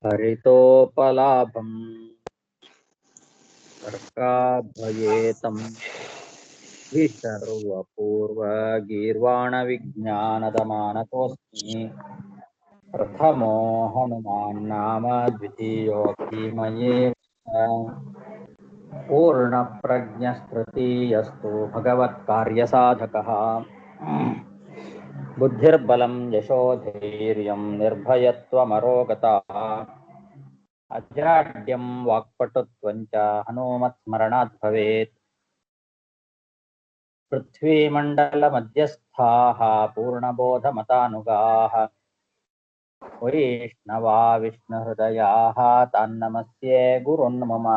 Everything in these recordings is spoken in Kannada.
हरितोपलाभम् सर्गाभयेतं हि सर्वपूर्वगीर्वाणविज्ञानदमानतोऽस्मि प्रथमो हनुमान्नाम द्वितीयो धीमये पूर्णप्रज्ञस्तृतीयस्तु भगवत्कार्यसाधकः बुद्धिर्बलं यशोधैर्यं निर्भयत्वमरोगता अजाड्यं वाक्पटुत्वं च हनुमत्स्मरणात् भवेत् पृथ्वीमण्डलमध्यस्थाः पूर्णबोधमतानुगाः वैष्णवा विष्णुहृदयाः तान्नमस्ये गुरुन् मम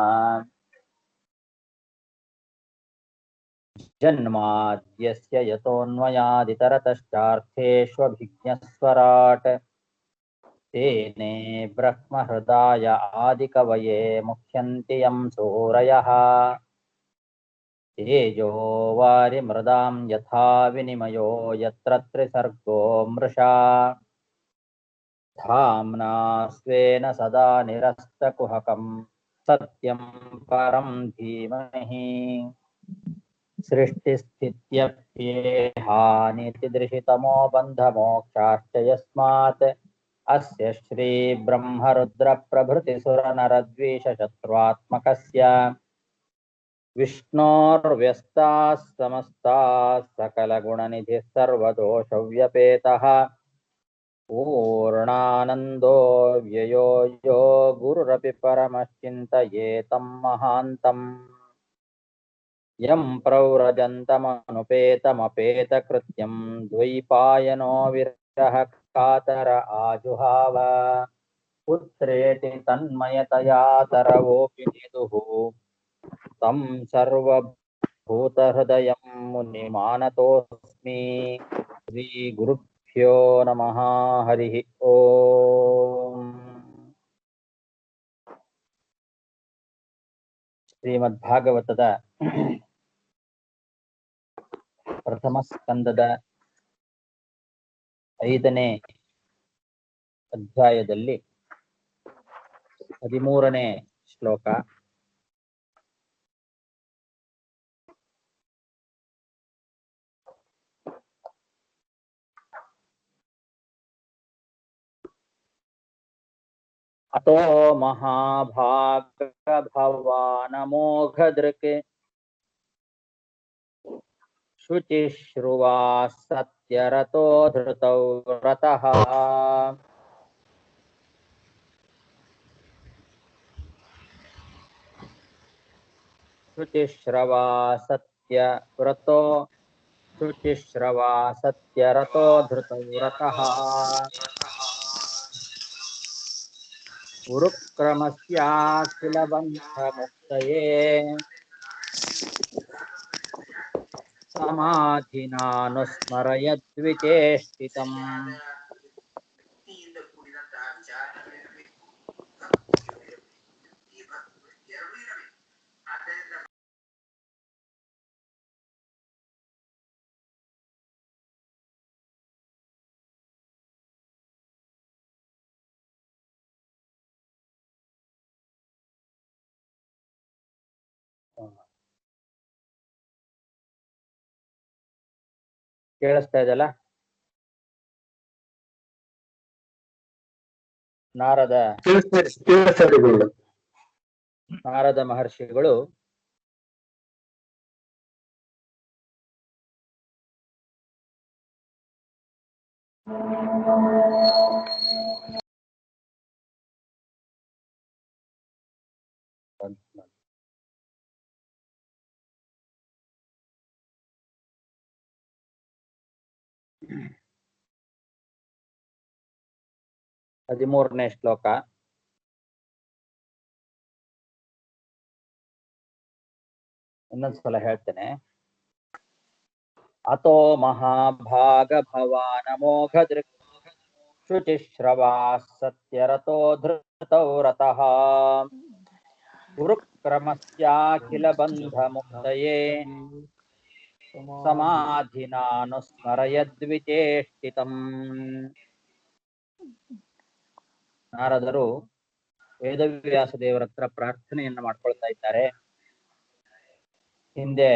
जन्माद्यस्य यतोऽन्वयादितरतश्चार्थेष्वभिज्ञस्वराट् तेने ब्रह्महृदाय आदिकवये मुह्यन्ति यं सूरयः तेजो वारिमृदां यथा विनिमयो यत्र त्रिसर्गो मृषा धाम्ना स्वेन सदा निरस्तकुहकं सत्यं परं धीमहि सृष्टिस्थित्यप्येहानितिदृशितमो बन्धमोक्षाश्च यस्मात् अस्य श्रीब्रह्मरुद्रप्रभृतिसुरनरद्वीषशत्रुत्मकस्य विष्णोर्व्यस्ताः समस्ताः सकलगुणनिधिः सर्वदोषव्यपेतः पूर्णानन्दो व्ययो यो गुरुरपि परमश्चिन्तयेतं महान्तम् यं प्रव्रजन्तमनुपेतमपेतकृत्यं द्वैपायनो विरह कातर आजुहाव पुत्रेति तन्मयतया तरवोऽपि निदुः तं सर्वभूतहृदयं मुनिमानतोऽस्मि श्रीगुरुभ्यो नमः हरिः ओम् ಶ್ರೀಮದ್ಭಾಗವತದ ಪ್ರಥಮ ಸ್ಕಂದದ 5ನೇ ಅಧ್ಯಾಯದಲ್ಲಿ 13ನೇ ಶ್ಲೋಕ. ಅತೋ ಮಹಾಭಾಗ ಭವಾನಮೋಘದೃಕ್ ಶುಚಿಶ್ರುವಾ ಸತ್ಯರತೋ ಧೃತೌ ರತಃ ಶುಚಿಶ್ರವಾ ಸತ್ಯರತೋ ಧೃತೌ ರತಃ ಉರುಕ್ರಮಸ್ಯಾಖಿಲ ಬಂಧ ಮುಕ್ತಯೇ ಸಮಾಧಿನಾನುಸ್ಮರಯದ್ವಿಚೇಷ್ಟಿತಂ. ಕೇಳಿಸ್ತಾ ಇದೆಯಲ್ಲ? ನಾರದ ಮಹರ್ಷಿಗಳು ಹದಿಮೂರನೇ ಶ್ಲೋಕ. ಇನ್ನೊಂದ್ಸಲ ಹೇಳ್ತೇನೆ. ಅತೋ ಮಹಾಭಾಗ ಭವಾನಮೋಘ ದೃಕ್ ಶುಚಿಶ್ರವಾ ಸತ್ಯರತೋ ಧೃತೌ ರತಃ ಗುರುಕ್ರಮಸ್ಯಾಖಿಲ ಬಂಧ ಮುಕ್ತಯೇ ಸಮಾಧಿನಾನುಸ್ಮರಯದ್ವಿಚೇಷ್ಟಿತಂ. ನಾರದರು ವೇದವ್ಯಾಸ ದೇವರ ಹತ್ರ ಪ್ರಾರ್ಥನೆಯನ್ನ ಮಾಡ್ಕೊಳ್ತಾ ಇದ್ದಾರೆ. ಹಿಂದೆ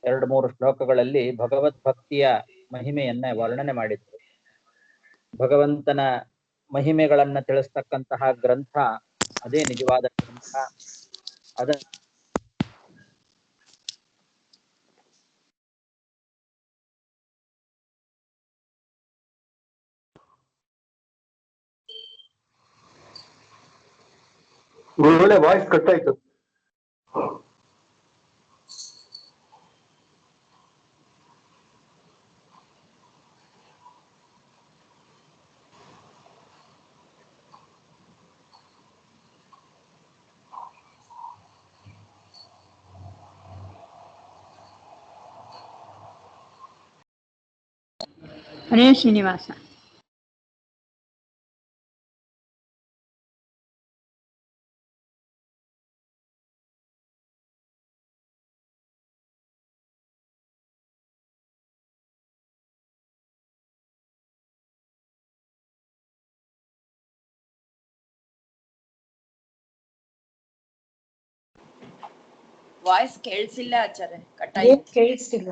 2-3 ಶ್ಲೋಕಗಳಲ್ಲಿ ಭಗವದ್ ಭಕ್ತಿಯ ಮಹಿಮೆಯನ್ನ ವರ್ಣನೆ ಮಾಡಿದ್ರು. ಭಗವಂತನ ಮಹಿಮೆಗಳನ್ನ ತಿಳಿಸ್ತಕ್ಕಂತಹ ಗ್ರಂಥ ಅದೇ ನಿಜವಾದ ಗ್ರಂಥ. ಅದ ಒಳ್ಳೆ ವಾಯ್ಸ್ ಕಟ್ ಆಯ್ತು. ಹರೇ ಶ್ರೀನಿವಾಸ. ವಾಯ್ಸ್ ಕೇಳಿಸಿಲ್ಲ ಆಚಾರ್ಯ, ಕಟ್ಟಾಯ್ತು. ಕೇಳಿಸ್ತಿಲ್ಲ.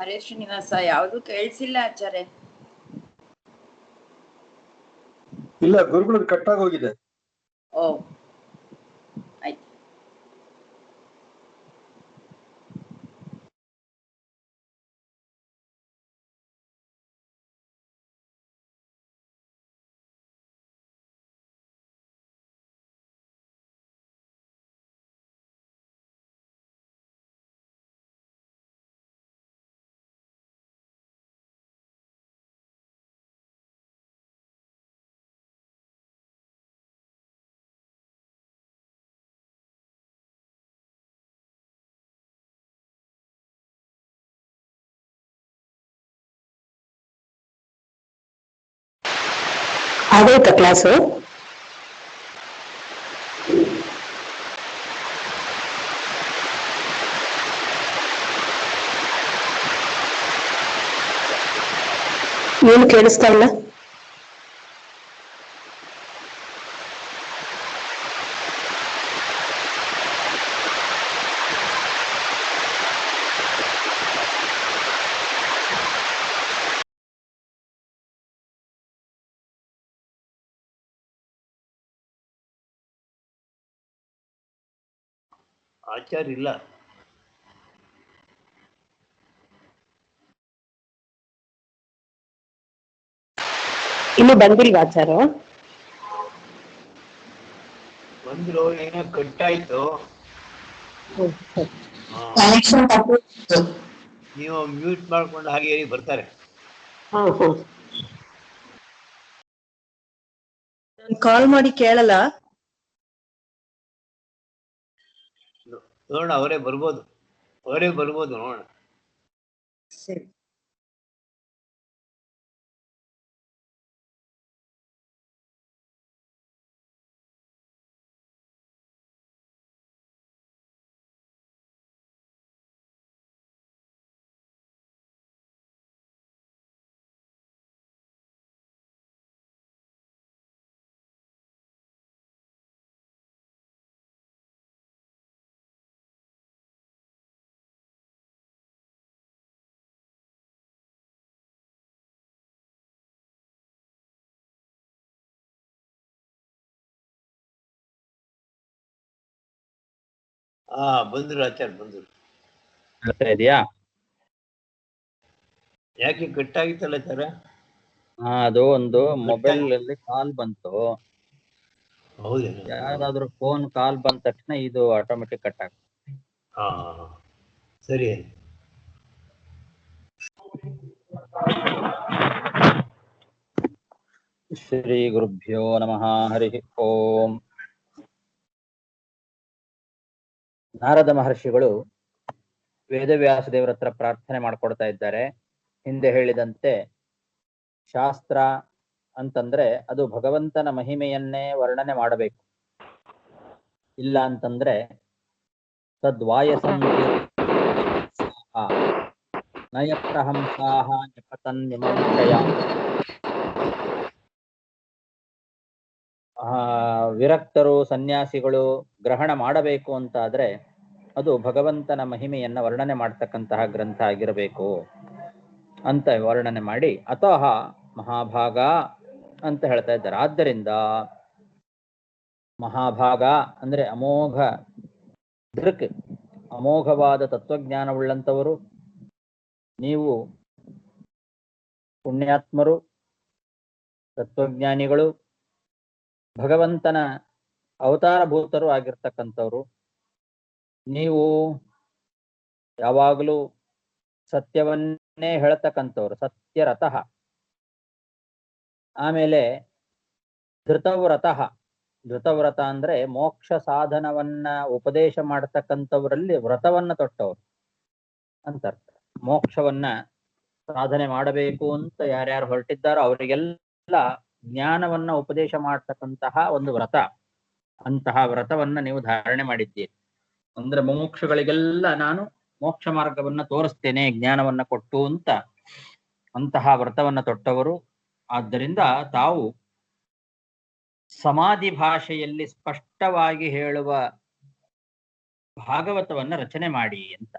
ಹರೇ ಶ್ರೀನಿವಾಸ, ಯಾವ್ದು ಕೇಳಿಸಿಲ್ಲ ಆಚಾರ್ಯ. ಇಲ್ಲ, ಗುರುಗಳು ಕಟ್ಟಾಗಿ ಹೋಗಿದೆ. ಓ ಆಯ್ತು. ಆಗೋಯ್ತಾ ಕ್ಲಾಸು? ಏನು ಕೇಳಿಸ್ತಾ ಇಲ್ಲ? ಆಚಾರ್ಯ ಇಲ್ಲ. ಇನ್ನು ಬಂದಿಲ್ವಾ ಆಚಾರ? ಬಂದ್ರು, ಏನೋ ಕಟ್ಟಾಯ್ತು. ನೀವು ಮ್ಯೂಟ್ ಮಾಡ್ಕೊಂಡು ಹಾಗೆ ಬರ್ತಾರೆ. ಕಾಲ್ ಮಾಡಿ ಕೇಳಲ್ಲ. ನೋಡೋಣ, ಅವರೇ ಬರ್ಬೋದು ನೋಡೋಣ. ಸರಿ. ಬಂದ್ರು ಆಚಾರ್ಯ ಬಂದ್ರು. ಹೇಳ್ತಾ ಇದೆಯಾ? ಯಾಕೆ ಕಟ್ಟಾಗಿತ್ತಲ್ಲ ಆಚಾರ್ಯ? ಅದು ಒಂದು ಮೊಬೈಲ್ ಅಲ್ಲಿ ಕಾಲ್ ಬಂತು. ಹೌದೇನು? ಯಾರಾದ್ರೂ ಫೋನ್ ಕಾಲ್ ಬಂದ ತಕ್ಷಣ ಇದು ಆಟೋಮೆಟಿಕ್ ಕಟ್ ಆಗುತ್ತೆ. ಹಾ ಸರಿ. ಶ್ರೀ ಗುರುಭ್ಯೋ ನಮಃ. ಹರಿ ಓಂ. ನಾರದ ಮಹರ್ಷಿಗಳು ವೇದವ್ಯಾಸ ದೇವರ ಹತ್ರ ಪ್ರಾರ್ಥನೆ ಮಾಡ್ಕೊಡ್ತಾ ಇದ್ದಾರೆ. ಹಿಂದೆ ಹೇಳಿದಂತೆ ಶಾಸ್ತ್ರ ಅಂತಂದ್ರೆ ಅದು ಭಗವಂತನ ಮಹಿಮೆಯನ್ನೇ ವರ್ಣನೆ ಮಾಡಬೇಕು. ಇಲ್ಲ ಅಂತಂದ್ರೆ ತದ್ವಾಯಸಂ ನಯಪ್ರಹಂಸಾಹ ನಿಪತನ್ನಿಮಂಶಯ. ವಿರಕ್ತರು ಸನ್ಯಾಸಿಗಳು ಗ್ರಹಣ ಮಾಡಬೇಕು ಅಂತಾದ್ರೆ ಅದು ಭಗವಂತನ ಮಹಿಮೆಯನ್ನ ವರ್ಣನೆ ಮಾಡ್ತಕ್ಕಂತಹ ಗ್ರಂಥ ಆಗಿರಬೇಕು ಅಂತ ವರ್ಣನೆ ಮಾಡಿ ಅತಃ ಮಹಾಭಾಗ ಅಂತ ಹೇಳ್ತಾ ಇದ್ದಾರೆ. ಆದ್ದರಿಂದ ಮಹಾಭಾಗ ಅಂದ್ರೆ ಅಮೋಘ ದೃಕ್, ಅಮೋಘವಾದ ತತ್ವಜ್ಞಾನವುಳ್ಳಂತವರು, ನೀವು ಪುಣ್ಯಾತ್ಮರು, ತತ್ವಜ್ಞಾನಿಗಳು, ಭಗವಂತನ ಅವತಾರಭೂತರು ಆಗಿರ್ತಕ್ಕಂಥವ್ರು. ನೀವು ಯಾವಾಗಲೂ ಸತ್ಯವನ್ನೇ ಹೇಳ್ತಕ್ಕಂಥವ್ರು, ಸತ್ಯರತಃ. ಆಮೇಲೆ ಧೃತವ್ರತಃ. ಧೃತವ್ರತ ಅಂದ್ರೆ ಮೋಕ್ಷ ಸಾಧನವನ್ನ ಉಪದೇಶ ಮಾಡತಕ್ಕಂಥವರಲ್ಲಿ ವ್ರತವನ್ನ ತೊಟ್ಟವರು ಅಂತ ಅರ್ಥ. ಮೋಕ್ಷವನ್ನ ಸಾಧನೆ ಮಾಡಬೇಕು ಅಂತ ಯಾರ್ಯಾರು ಹೊರಟಿದ್ದಾರೋ ಅವರಿಗೆಲ್ಲ ಜ್ಞಾನವನ್ನ ಉಪದೇಶ ಮಾಡತಕ್ಕಂತಹ ಒಂದು ವ್ರತ. ಅಂತಹ ವ್ರತವನ್ನ ನೀವು ಧಾರಣೆ ಮಾಡಿದ್ದೀರಿ. ಅಂದ್ರೆ ಮೋಕ್ಷಗಳಿಗೆಲ್ಲ ನಾನು ಮೋಕ್ಷ ಮಾರ್ಗವನ್ನ ತೋರಿಸ್ತೇನೆ ಜ್ಞಾನವನ್ನ ಕೊಟ್ಟು ಅಂತ ಅಂತಹ ವ್ರತವನ್ನ ತೊಟ್ಟವರು. ಆದ್ದರಿಂದ ತಾವು ಸಮಾಧಿ ಭಾಷೆಯಲ್ಲಿ ಸ್ಪಷ್ಟವಾಗಿ ಹೇಳುವ ಭಾಗವತವನ್ನ ರಚನೆ ಮಾಡಿ ಅಂತ.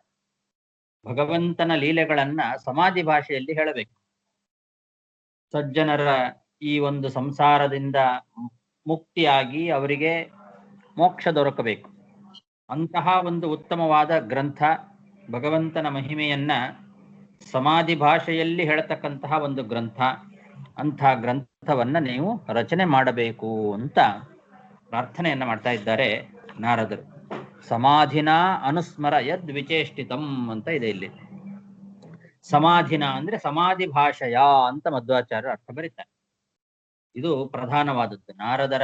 ಭಗವಂತನ ಲೀಲೆಗಳನ್ನ ಸಮಾಧಿ ಭಾಷೆಯಲ್ಲಿ ಹೇಳಬೇಕು. ಸಜ್ಜನರ ಈ ಒಂದು ಸಂಸಾರದಿಂದ ಮುಕ್ತಿಯಾಗಿ ಅವರಿಗೆ ಮೋಕ್ಷ ದೊರಕಬೇಕು. ಅಂತಹ ಒಂದು ಉತ್ತಮವಾದ ಗ್ರಂಥ, ಭಗವಂತನ ಮಹಿಮೆಯನ್ನ ಸಮಾಧಿ ಭಾಷೆಯಲ್ಲಿ ಹೇಳ್ತಕ್ಕಂತಹ ಒಂದು ಗ್ರಂಥ. ಅಂತಹ ಗ್ರಂಥವನ್ನ ನೀವು ರಚನೆ ಮಾಡಬೇಕು ಅಂತ ಪ್ರಾರ್ಥನೆಯನ್ನ ಮಾಡ್ತಾ ಇದ್ದಾರೆ ನಾರದರು. ಸಮಾಧಿನ ಅನುಸ್ಮರ ಯದ್ ವಿಚೇಷ್ಟಿತಂ ಅಂತ ಇದೆ ಇಲ್ಲಿ. ಸಮಾಧಿನ ಅಂದ್ರೆ ಸಮಾಧಿ ಭಾಷೆಯ ಅಂತ ಮಧ್ವಾಚಾರ್ಯರು ಅರ್ಥ ಬರೀತಾರೆ. ಇದು ಪ್ರಧಾನವಾದದ್ದು. ನಾರದರ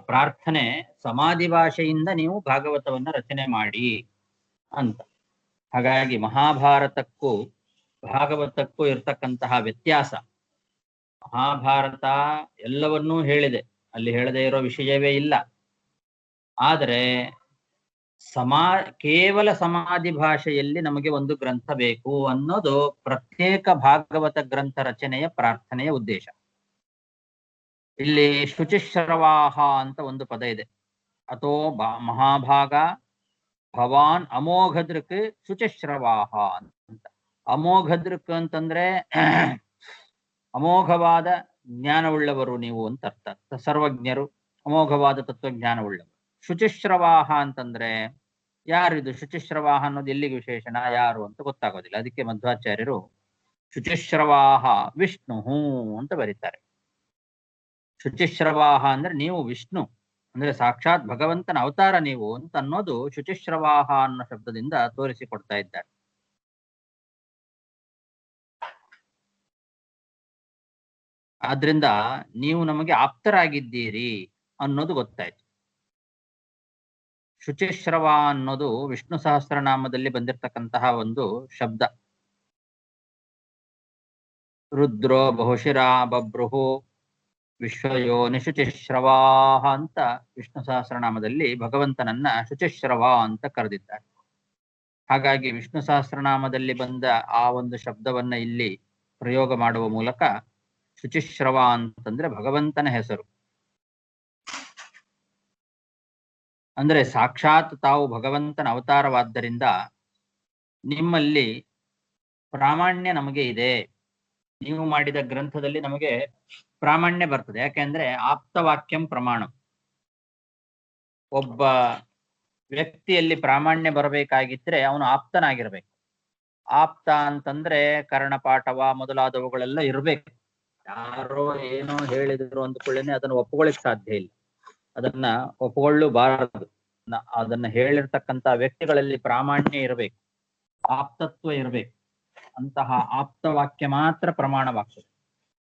ಪ್ರಾರ್ಥನೆ ಸಮಾಧಿ ಭಾಷೆಯಿಂದ ನೀವು ಭಾಗವತವನ್ನ ರಚನೆ ಮಾಡಿ ಅಂತ. ಹಾಗಾಗಿ ಮಹಾಭಾರತಕ್ಕೂ ಭಾಗವತಕ್ಕೂ ಇರ್ತಕ್ಕಂತಹ ವ್ಯತ್ಯಾಸ. ಮಹಾಭಾರತ ಎಲ್ಲವನ್ನೂ ಹೇಳಿದೆ, ಅಲ್ಲಿ ಹೇಳದೇ ಇರೋ ವಿಷಯವೇ ಇಲ್ಲ. ಆದರೆ ಕೇವಲ ಸಮಾಧಿ ಭಾಷೆಯಲ್ಲಿ ನಮಗೆ ಒಂದು ಗ್ರಂಥ ಬೇಕು ಅನ್ನೋದು ಪ್ರತ್ಯೇಕ ಭಾಗವತ ಗ್ರಂಥ ರಚನೆಯ ಪ್ರಾರ್ಥನೆಯ ಉದ್ದೇಶ. ಇಲ್ಲಿ ಶುಚಿಶ್ರವಾಹ ಅಂತ ಒಂದು ಪದ ಇದೆ. ಅಥೋ ಮಹಾಭಾಗ ಭವಾನ್ ಅಮೋಘದೃಕ್ ಶುಚಿಶ್ರವಾಹ ಅಂತ. ಅಮೋಘದೃಕ್ ಅಂತಂದ್ರೆ ಅಮೋಘವಾದ ಜ್ಞಾನವುಳ್ಳವರು ನೀವು ಅಂತ ಅರ್ಥ. ಸರ್ವಜ್ಞರು, ಅಮೋಘವಾದ ತತ್ವಜ್ಞಾನವುಳ್ಳವರು. ಶುಚಿಶ್ರವಾಹ ಅಂತಂದ್ರೆ ಯಾರಿದು? ಶುಚಿಶ್ರವಾಹ ಅನ್ನೋದು ಎಲ್ಲಿಗೆ ವಿಶೇಷಣ, ಯಾರು ಅಂತ ಗೊತ್ತಾಗೋದಿಲ್ಲ. ಅದಕ್ಕೆ ಮಧ್ವಾಚಾರ್ಯರು ಶುಚಿಶ್ರವಾಹ ವಿಷ್ಣು ಅಂತ ಬರೀತಾರೆ. ಶುಚಿಶ್ರವಾಹ ಅಂದ್ರೆ ನೀವು ವಿಷ್ಣು, ಅಂದ್ರೆ ಸಾಕ್ಷಾತ್ ಭಗವಂತನ ಅವತಾರ ನೀವು ಅಂತ ಅನ್ನೋದು ಶುಚಿಶ್ರವಾಹ ಅನ್ನೋ ಶಬ್ದದಿಂದ ತೋರಿಸಿಕೊಡ್ತಾ ಇದ್ದಾರೆ. ಆದ್ರಿಂದ ನೀವು ನಮಗೆ ಆಪ್ತರಾಗಿದ್ದೀರಿ ಅನ್ನೋದು ಗೊತ್ತಾಯ್ತು. ಶುಚಿಶ್ರವ ಅನ್ನೋದು ವಿಷ್ಣು ಸಹಸ್ರನಾಮದಲ್ಲಿ ಬಂದಿರತಕ್ಕಂತಹ ಒಂದು ಶಬ್ದ. ರುದ್ರೋ ಬಹುಶಿರ ಬಭ್ರುಹು ವಿಶ್ವಯೋನಿ ಶುಚಿಶ್ರವಾಹ ಅಂತ ವಿಷ್ಣು ಸಹಸ್ರನಾಮದಲ್ಲಿ ಭಗವಂತನನ್ನ ಶುಚಿಶ್ರವ ಅಂತ ಕರೆದಿದ್ದಾರೆ. ಹಾಗಾಗಿ ವಿಷ್ಣು ಸಹಸ್ರನಾಮದಲ್ಲಿ ಬಂದ ಆ ಒಂದು ಶಬ್ದವನ್ನ ಇಲ್ಲಿ ಪ್ರಯೋಗ ಮಾಡುವ ಮೂಲಕ ಶುಚಿಶ್ರವ ಅಂತಂದ್ರೆ ಭಗವಂತನ ಹೆಸರು. ಅಂದ್ರೆ ಸಾಕ್ಷಾತ್ ತಾವು ಭಗವಂತನ ಅವತಾರವಾದ್ದರಿಂದ ನಿಮ್ಮಲ್ಲಿ ಪ್ರಾಮಾಣ್ಯ ನಮಗೆ ಇದೆ. ನೀವು ಮಾಡಿದ ಗ್ರಂಥದಲ್ಲಿ ನಮಗೆ ಪ್ರಾಮಾಣ್ಯ ಬರ್ತದೆ. ಯಾಕೆಂದ್ರೆ ಆಪ್ತವಾಕ್ಯಂ ಪ್ರಮಾಣ. ಒಬ್ಬ ವ್ಯಕ್ತಿಯಲ್ಲಿ ಪ್ರಾಮಾಣ್ಯ ಬರಬೇಕಾಗಿದ್ರೆ ಅವನು ಆಪ್ತನಾಗಿರ್ಬೇಕು. ಆಪ್ತ ಅಂತಂದ್ರೆ ಕರ್ಣಪಾಠವ ಮೊದಲಾದವುಗಳೆಲ್ಲ ಇರ್ಬೇಕು. ಯಾರೋ ಏನೋ ಹೇಳಿದ್ರು ಅಂದ್ಕೊಳ್ಳೇನೆ ಅದನ್ನು ಒಪ್ಕೊಳ್ಳಿಕ್ ಸಾಧ್ಯ ಇಲ್ಲ, ಅದನ್ನ ಒಪ್ಕೊಳ್ಳಬಾರದು. ಅದನ್ನ ಹೇಳಿರ್ತಕ್ಕಂತ ವ್ಯಕ್ತಿಗಳಲ್ಲಿ ಪ್ರಾಮಾಣ್ಯ ಇರಬೇಕು, ಆಪ್ತತ್ವ ಇರಬೇಕು. ಅಂತಹ ಆಪ್ತ ವಾಕ್ಯ ಮಾತ್ರ ಪ್ರಮಾಣವಾಗ್ತದೆ.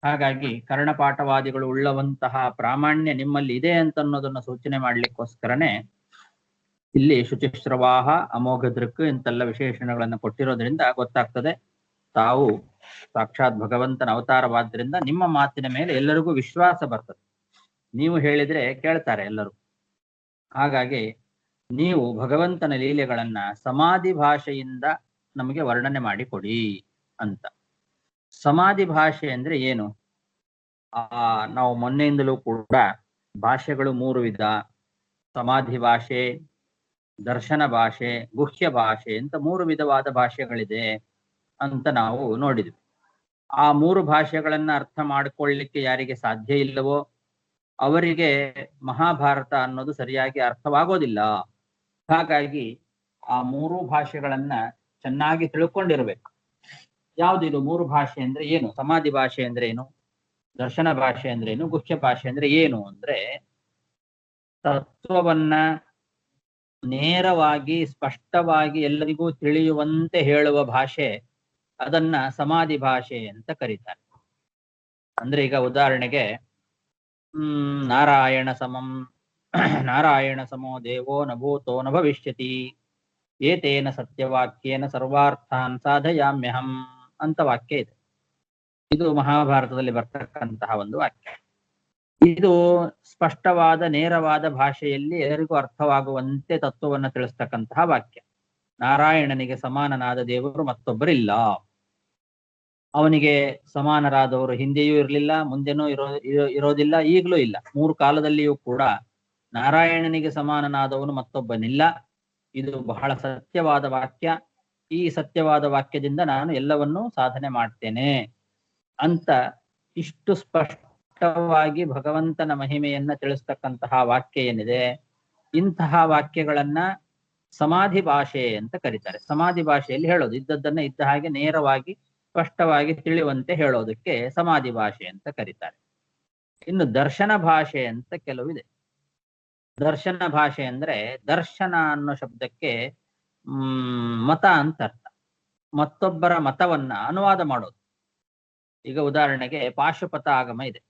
ಹಾಗಾಗಿ ಕರ್ಣಪಾಠವಾದಿಗಳು ಉಳ್ಳವಂತಹ ಪ್ರಾಮಾಣ್ಯ ನಿಮ್ಮಲ್ಲಿ ಇದೆ ಅಂತ ಅನ್ನೋದನ್ನ ಸೂಚನೆ ಮಾಡ್ಲಿಕ್ಕೋಸ್ಕರನೇ ಇಲ್ಲಿ ಶುಚಿಶ್ರವಾಹ ಅಮೋಘ ದೃಕ್ ಇಂತೆಲ್ಲ ವಿಶೇಷಣಗಳನ್ನು ಕೊಟ್ಟಿರೋದ್ರಿಂದ ಗೊತ್ತಾಗ್ತದೆ ತಾವು ಸಾಕ್ಷಾತ್ ಭಗವಂತನ ಅವತಾರವಾದ್ರಿಂದ ನಿಮ್ಮ ಮಾತಿನ ಮೇಲೆ ಎಲ್ಲರಿಗೂ ವಿಶ್ವಾಸ ಬರ್ತದೆ. ನೀವು ಹೇಳಿದ್ರೆ ಕೇಳ್ತಾರೆ ಎಲ್ಲರೂ. ಹಾಗಾಗಿ ನೀವು ಭಗವಂತನ ಲೀಲೆಗಳನ್ನ ಸಮಾಧಿ ಭಾಷೆಯಿಂದ ನಮಗೆ ವರ್ಣನೆ ಮಾಡಿ ಕೊಡಿ ಅಂತ. ಸಮಾಧಿ ಭಾಷೆ ಅಂದ್ರೆ ಏನು? ನಾವು ಮೊನ್ನೆಯಿಂದಲೂ ಕೂಡ ಭಾಷೆಗಳು 3 ವಿಧ: ಸಮಾಧಿ ಭಾಷೆ, ದರ್ಶನ ಭಾಷೆ, ಗುಹ್ಯ ಭಾಷೆ ಅಂತ 3 ವಿಧವಾದ ಭಾಷೆಗಳಿದೆ ಅಂತ ನಾವು ನೋಡಿದ್ವಿ. ಆ 3 ಭಾಷೆಗಳನ್ನ ಅರ್ಥ ಮಾಡಿಕೊಳ್ಳಿಕ್ಕೆ ಯಾರಿಗೆ ಸಾಧ್ಯ ಇಲ್ಲವೋ ಅವರಿಗೆ ಮಹಾಭಾರತ ಅನ್ನೋದು ಸರಿಯಾಗಿ ಅರ್ಥವಾಗೋದಿಲ್ಲ. ಹಾಗಾಗಿ ಆ 3 ಭಾಷೆಗಳನ್ನ ಚೆನ್ನಾಗಿ ತಿಳ್ಕೊಂಡಿರ್ಬೇಕು. ಯಾವ್ದಿದು 3 ಭಾಷೆ ಅಂದ್ರೆ ಏನು? ಸಮಾಧಿ ಭಾಷೆ ಅಂದ್ರೆ ಏನು? ದರ್ಶನ ಭಾಷೆ ಅಂದ್ರೆ ಏನು? ಗುಹ್ಯ ಭಾಷೆ ಅಂದ್ರೆ ಏನು ಅಂದ್ರೆ, ತತ್ವವನ್ನ ನೇರವಾಗಿ ಸ್ಪಷ್ಟವಾಗಿ ಎಲ್ಲರಿಗೂ ತಿಳಿಯುವಂತೆ ಹೇಳುವ ಭಾಷೆ, ಅದನ್ನ ಸಮಾಧಿ ಭಾಷೆ ಅಂತ ಕರೀತಾರೆ. ಅಂದ್ರೆ ಈಗ ಉದಾಹರಣೆಗೆ ನಾರಾಯಣ ಸಮೋ ದೇವೋ ನ ಭೂತೋ ನ ಭವಿಷ್ಯತಿ ಏತೇನ ಸತ್ಯವಾಕ್ಯೇನ ಸರ್ವಾರ್ಥಾನ್ ಸಾಧಯಾಮ್ಯಹಂ ಅಂತ ವಾಕ್ಯ ಇದೆ. ಇದು ಮಹಾಭಾರತದಲ್ಲಿ ಬರ್ತಕ್ಕಂತಹ ಒಂದು ವಾಕ್ಯ. ಇದು ಸ್ಪಷ್ಟವಾದ ನೇರವಾದ ಭಾಷೆಯಲ್ಲಿ ಎಲ್ಲರಿಗೂ ಅರ್ಥವಾಗುವಂತೆ ತತ್ವವನ್ನು ತಿಳಿಸ್ತಕ್ಕಂತಹ ವಾಕ್ಯ. ನಾರಾಯಣನಿಗೆ ಸಮಾನನಾದ ದೇವರು ಮತ್ತೊಬ್ಬರಿಲ್ಲ. ಅವನಿಗೆ ಸಮಾನರಾದವರು ಹಿಂದೆಯೂ ಇರಲಿಲ್ಲ, ಮುಂದೆನೂ ಇರೋದಿಲ್ಲ, ಈಗಲೂ ಇಲ್ಲ. 3 ಕಾಲದಲ್ಲಿಯೂ ಕೂಡ ನಾರಾಯಣನಿಗೆ ಸಮಾನನಾದವನು ಮತ್ತೊಬ್ಬನಿಲ್ಲ. ಇದು ಬಹಳ ಸತ್ಯವಾದ ವಾಕ್ಯ. ಈ ಸತ್ಯವಾದ ವಾಕ್ಯದಿಂದ ನಾನು ಎಲ್ಲವನ್ನೂ ಸಾಧನೆ ಮಾಡ್ತೇನೆ ಅಂತ ಇಷ್ಟು ಸ್ಪಷ್ಟವಾಗಿ ಭಗವಂತನ ಮಹಿಮೆಯನ್ನ ತಿಳಿಸ್ತಕ್ಕಂತಹ ವಾಕ್ಯ ಏನಿದೆ, ಇಂತಹ ವಾಕ್ಯಗಳನ್ನ ಸಮಾಧಿ ಭಾಷೆ ಅಂತ ಕರೀತಾರೆ. ಸಮಾಧಿ ಭಾಷೆಯಲ್ಲಿ ಹೇಳೋದು, ಇದ್ದದ್ದನ್ನ ಇದ್ದ ಹಾಗೆ ನೇರವಾಗಿ ಸ್ಪಷ್ಟವಾಗಿ ತಿಳಿಯುವಂತೆ ಹೇಳೋದಕ್ಕೆ ಸಮಾಧಿ ಭಾಷೆ ಅಂತ ಕರೀತಾರೆ. ಇನ್ನು ದರ್ಶನ ಭಾಷೆ ಅಂತ ಕೆಲವಿದೆ. ದರ್ಶನ ಭಾಷೆ ಅಂದ್ರೆ ದರ್ಶನ ಅನ್ನೋ ಶಬ್ದಕ್ಕೆ ಮತ ಅಂತ ಅರ್ಥ. ಮತ್ತೊಬ್ಬರ ಮತವನ್ನ ಅನುವಾದ ಮಾಡೋದು. ಈಗ ಉದಾಹರಣೆಗೆ ಪಾಶುಪತ ಆಗಮ ಇದೆ.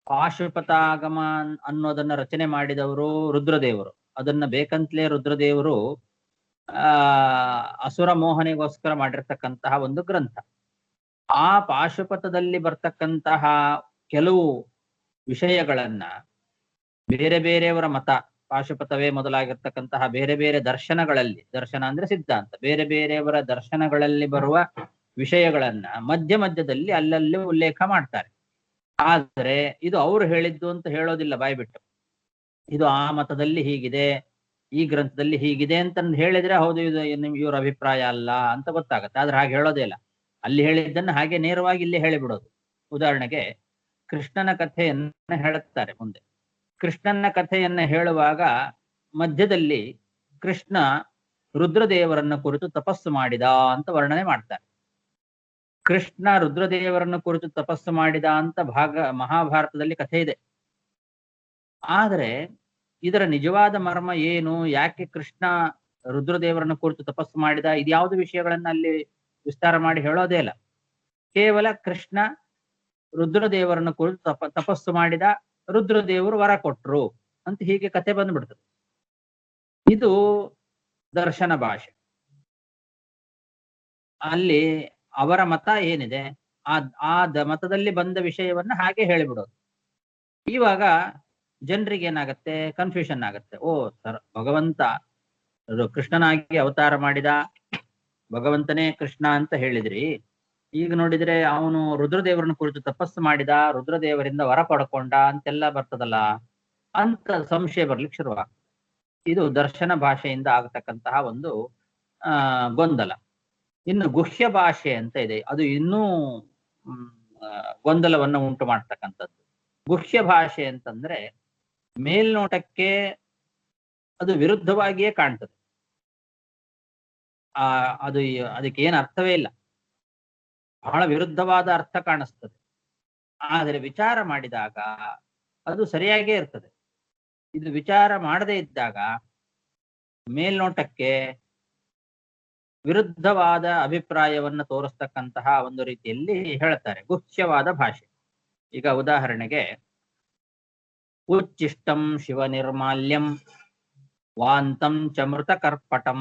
ಪಾಶುಪತ ಆಗಮ ಅನ್ನೋದನ್ನ ರಚನೆ ಮಾಡಿದವರು ರುದ್ರದೇವರು. ಅದನ್ನ ಬೇಕಂತಲೇ ರುದ್ರದೇವರು ಅಸುರ ಮೋಹನೆಗೋಸ್ಕರ ಮಾಡಿರ್ತಕ್ಕಂತಹ ಒಂದು ಗ್ರಂಥ. ಆ ಪಾಶುಪತದಲ್ಲಿ ಬರ್ತಕ್ಕಂತಹ ಕೆಲವು ವಿಷಯಗಳನ್ನ ಬೇರೆ ಬೇರೆಯವರ ಮತ, ಪಾಶುಪತವೇ ಮೊದಲಾಗಿರ್ತಕ್ಕಂತಹ ಬೇರೆ ಬೇರೆ ದರ್ಶನಗಳಲ್ಲಿ, ದರ್ಶನ ಅಂದ್ರೆ ಸಿದ್ಧಾಂತ, ಬೇರೆ ಬೇರೆಯವರ ದರ್ಶನಗಳಲ್ಲಿ ಬರುವ ವಿಷಯಗಳನ್ನ ಮಧ್ಯ ಮಧ್ಯದಲ್ಲಿ ಅಲ್ಲಲ್ಲಿ ಉಲ್ಲೇಖ ಮಾಡ್ತಾರೆ. ಆದರೆ ಇದು ಅವ್ರು ಹೇಳಿದ್ದು ಅಂತ ಹೇಳೋದಿಲ್ಲ ಬಾಯ್ಬಿಟ್ಟು. ಇದು ಆ ಮತದಲ್ಲಿ ಹೀಗಿದೆ, ಈ ಗ್ರಂಥದಲ್ಲಿ ಹೀಗಿದೆ ಅಂತ ಹೇಳಿದ್ರೆ ಹೌದು ಇದು ಇವ್ರ ಅಭಿಪ್ರಾಯ ಅಲ್ಲ ಅಂತ ಗೊತ್ತಾಗತ್ತೆ. ಆದ್ರೆ ಹಾಗೆ ಹೇಳೋದೇ ಇಲ್ಲ. ಅಲ್ಲಿ ಹೇಳಿದ್ದನ್ನು ಹಾಗೆ ನೇರವಾಗಿ ಇಲ್ಲಿ ಹೇಳಿಬಿಡೋದು. ಉದಾಹರಣೆಗೆ ಕೃಷ್ಣನ ಕಥೆಯನ್ನ ಹೇಳುತ್ತಾರೆ ಮುಂದೆ. ಕೃಷ್ಣನ ಕಥೆಯನ್ನ ಹೇಳುವಾಗ ಮಧ್ಯದಲ್ಲಿ ಕೃಷ್ಣ ರುದ್ರದೇವರನ್ನ ಕುರಿತು ತಪಸ್ಸು ಮಾಡಿದ ಅಂತ ವರ್ಣನೆ ಮಾಡ್ತಾರೆ. ಕೃಷ್ಣ ರುದ್ರದೇವರನ್ನ ಕುರಿತು ತಪಸ್ಸು ಮಾಡಿದ ಅಂತ ಮಹಾಭಾರತದಲ್ಲಿ ಕಥೆ ಇದೆ. ಆದರೆ ಇದರ ನಿಜವಾದ ಮರ್ಮ ಏನು, ಯಾಕೆ ಕೃಷ್ಣ ರುದ್ರದೇವರನ್ನ ಕುರಿತು ತಪಸ್ಸು ಮಾಡಿದ, ಇದ್ಯಾವುದು ವಿಷಯಗಳನ್ನ ಅಲ್ಲಿ ವಿಸ್ತಾರ ಮಾಡಿ ಹೇಳೋದೇ ಇಲ್ಲ. ಕೇವಲ ಕೃಷ್ಣ ರುದ್ರದೇವರನ್ನ ಕುರಿತು ತಪಸ್ಸು ಮಾಡಿದ, ರುದ್ರದೇವರು ವರ ಕೊಟ್ರು ಅಂತ ಹೀಗೆ ಕಥೆ ಬಂದ್ಬಿಡ್ತದೆ. ಇದು ದರ್ಶನ ಭಾಷೆ. ಅಲ್ಲಿ ಅವರ ಮತ ಏನಿದೆ ಆ ಮತದಲ್ಲಿ ಬಂದ ವಿಷಯವನ್ನ ಹಾಗೆ ಹೇಳಿಬಿಡೋದು. ಇವಾಗ ಜನರಿಗೆ ಏನಾಗತ್ತೆ, ಕನ್ಫ್ಯೂಷನ್ ಆಗತ್ತೆ. ಓ ಸರ್, ಭಗವಂತ ಕೃಷ್ಣನಾಗಿ ಅವತಾರ ಮಾಡಿದ, ಭಗವಂತನೇ ಕೃಷ್ಣ ಅಂತ ಹೇಳಿದ್ರಿ. ಈಗ ನೋಡಿದ್ರೆ ಅವನು ರುದ್ರದೇವರನ್ನ ಕುರಿತು ತಪಸ್ಸು ಮಾಡಿದ, ರುದ್ರದೇವರಿಂದ ವರ ಪಡ್ಕೊಂಡ ಅಂತೆಲ್ಲ ಬರ್ತದಲ್ಲ ಅಂತ ಸಂಶಯ ಬರ್ಲಿಕ್ಕೆ ಶುರುವಾಗ್ತದೆ. ಇದು ದರ್ಶನ ಭಾಷೆಯಿಂದ ಆಗತಕ್ಕಂತಹ ಒಂದು ಗೊಂದಲ. ಇನ್ನು ಗುಹ್ಯ ಭಾಷೆ ಅಂತ ಇದೆ. ಅದು ಇನ್ನೂ ಗೊಂದಲವನ್ನ ಉಂಟು ಮಾಡ್ತಕ್ಕಂಥದ್ದು. ಗುಹ್ಯ ಭಾಷೆ ಅಂತಂದ್ರೆ ಮೇಲ್ನೋಟಕ್ಕೆ ಅದು ವಿರುದ್ಧವಾಗಿಯೇ ಕಾಣ್ತದೆ. ಅದು ಅದಕ್ಕೆ ಏನು ಅರ್ಥವೇ ಇಲ್ಲ, ಬಹಳ ವಿರುದ್ಧವಾದ ಅರ್ಥ ಕಾಣಿಸ್ತದೆ. ಆದರೆ ವಿಚಾರ ಮಾಡಿದಾಗ ಅದು ಸರಿಯಾಗೇ ಇರ್ತದೆ. ಇದು ವಿಚಾರ ಮಾಡದೇ ಇದ್ದಾಗ ಮೇಲ್ನೋಟಕ್ಕೆ ವಿರುದ್ಧವಾದ ಅಭಿಪ್ರಾಯವನ್ನು ತೋರಿಸ್ತಕ್ಕಂತಹ ಒಂದು ರೀತಿಯಲ್ಲಿ ಹೇಳ್ತಾರೆ, ಗುಹ್ಯವಾದ ಭಾಷೆ. ಈಗ ಉದಾಹರಣೆಗೆ, ಉಚ್ಚಿಷ್ಟಂ ಶಿವ ನಿರ್ಮಾಲ್ಯಂ ವಾಂತಂ ಚ ಮೃತ ಕರ್ಪಟಂ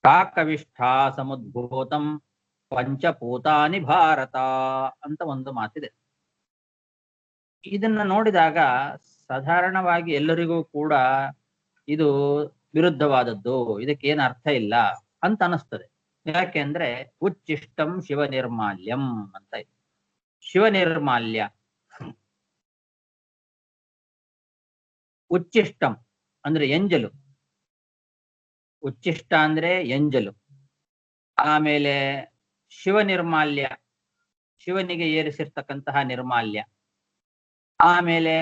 ಕಾಕವಿಷ್ಠಾ ಸಮುದ್ಭೂತಂ ಪಂಚಭೂತಾನಿ ಭಾರತ ಅಂತ ಒಂದು ಮಾತಿದೆ. ಇದನ್ನ ನೋಡಿದಾಗ ಸಾಧಾರಣವಾಗಿ ಎಲ್ಲರಿಗೂ ಕೂಡ ಇದು ವಿರುದ್ಧವಾದದ್ದು, ಇದಕ್ಕೇನು ಅರ್ಥ ಇಲ್ಲ ಅಂತ ಅನಿಸ್ತದೆ. ಯಾಕೆಂದ್ರೆ ಉಚ್ಚಿಷ್ಟಂ ಶಿವ ನಿರ್ಮಾಲ್ಯಂ ಅಂತ ಇದೆ. ಶಿವ ನಿರ್ಮಾಲ್ಯ, ಉಚ್ಚಿಷ್ಟಂ ಅಂದ್ರೆ ಎಂಜಲು, ಉಚ್ಚಿಷ್ಟ ಅಂದ್ರೆ ಎಂಜಲು. ಆಮೇಲೆ ಶಿವ ನಿರ್ಮಾಲ್ಯ, ಶಿವನಿಗೆ ಏರಿಸಿರ್ತಕ್ಕಂತಹ ನಿರ್ಮಾಲ್ಯ. ಆಮೇಲೆ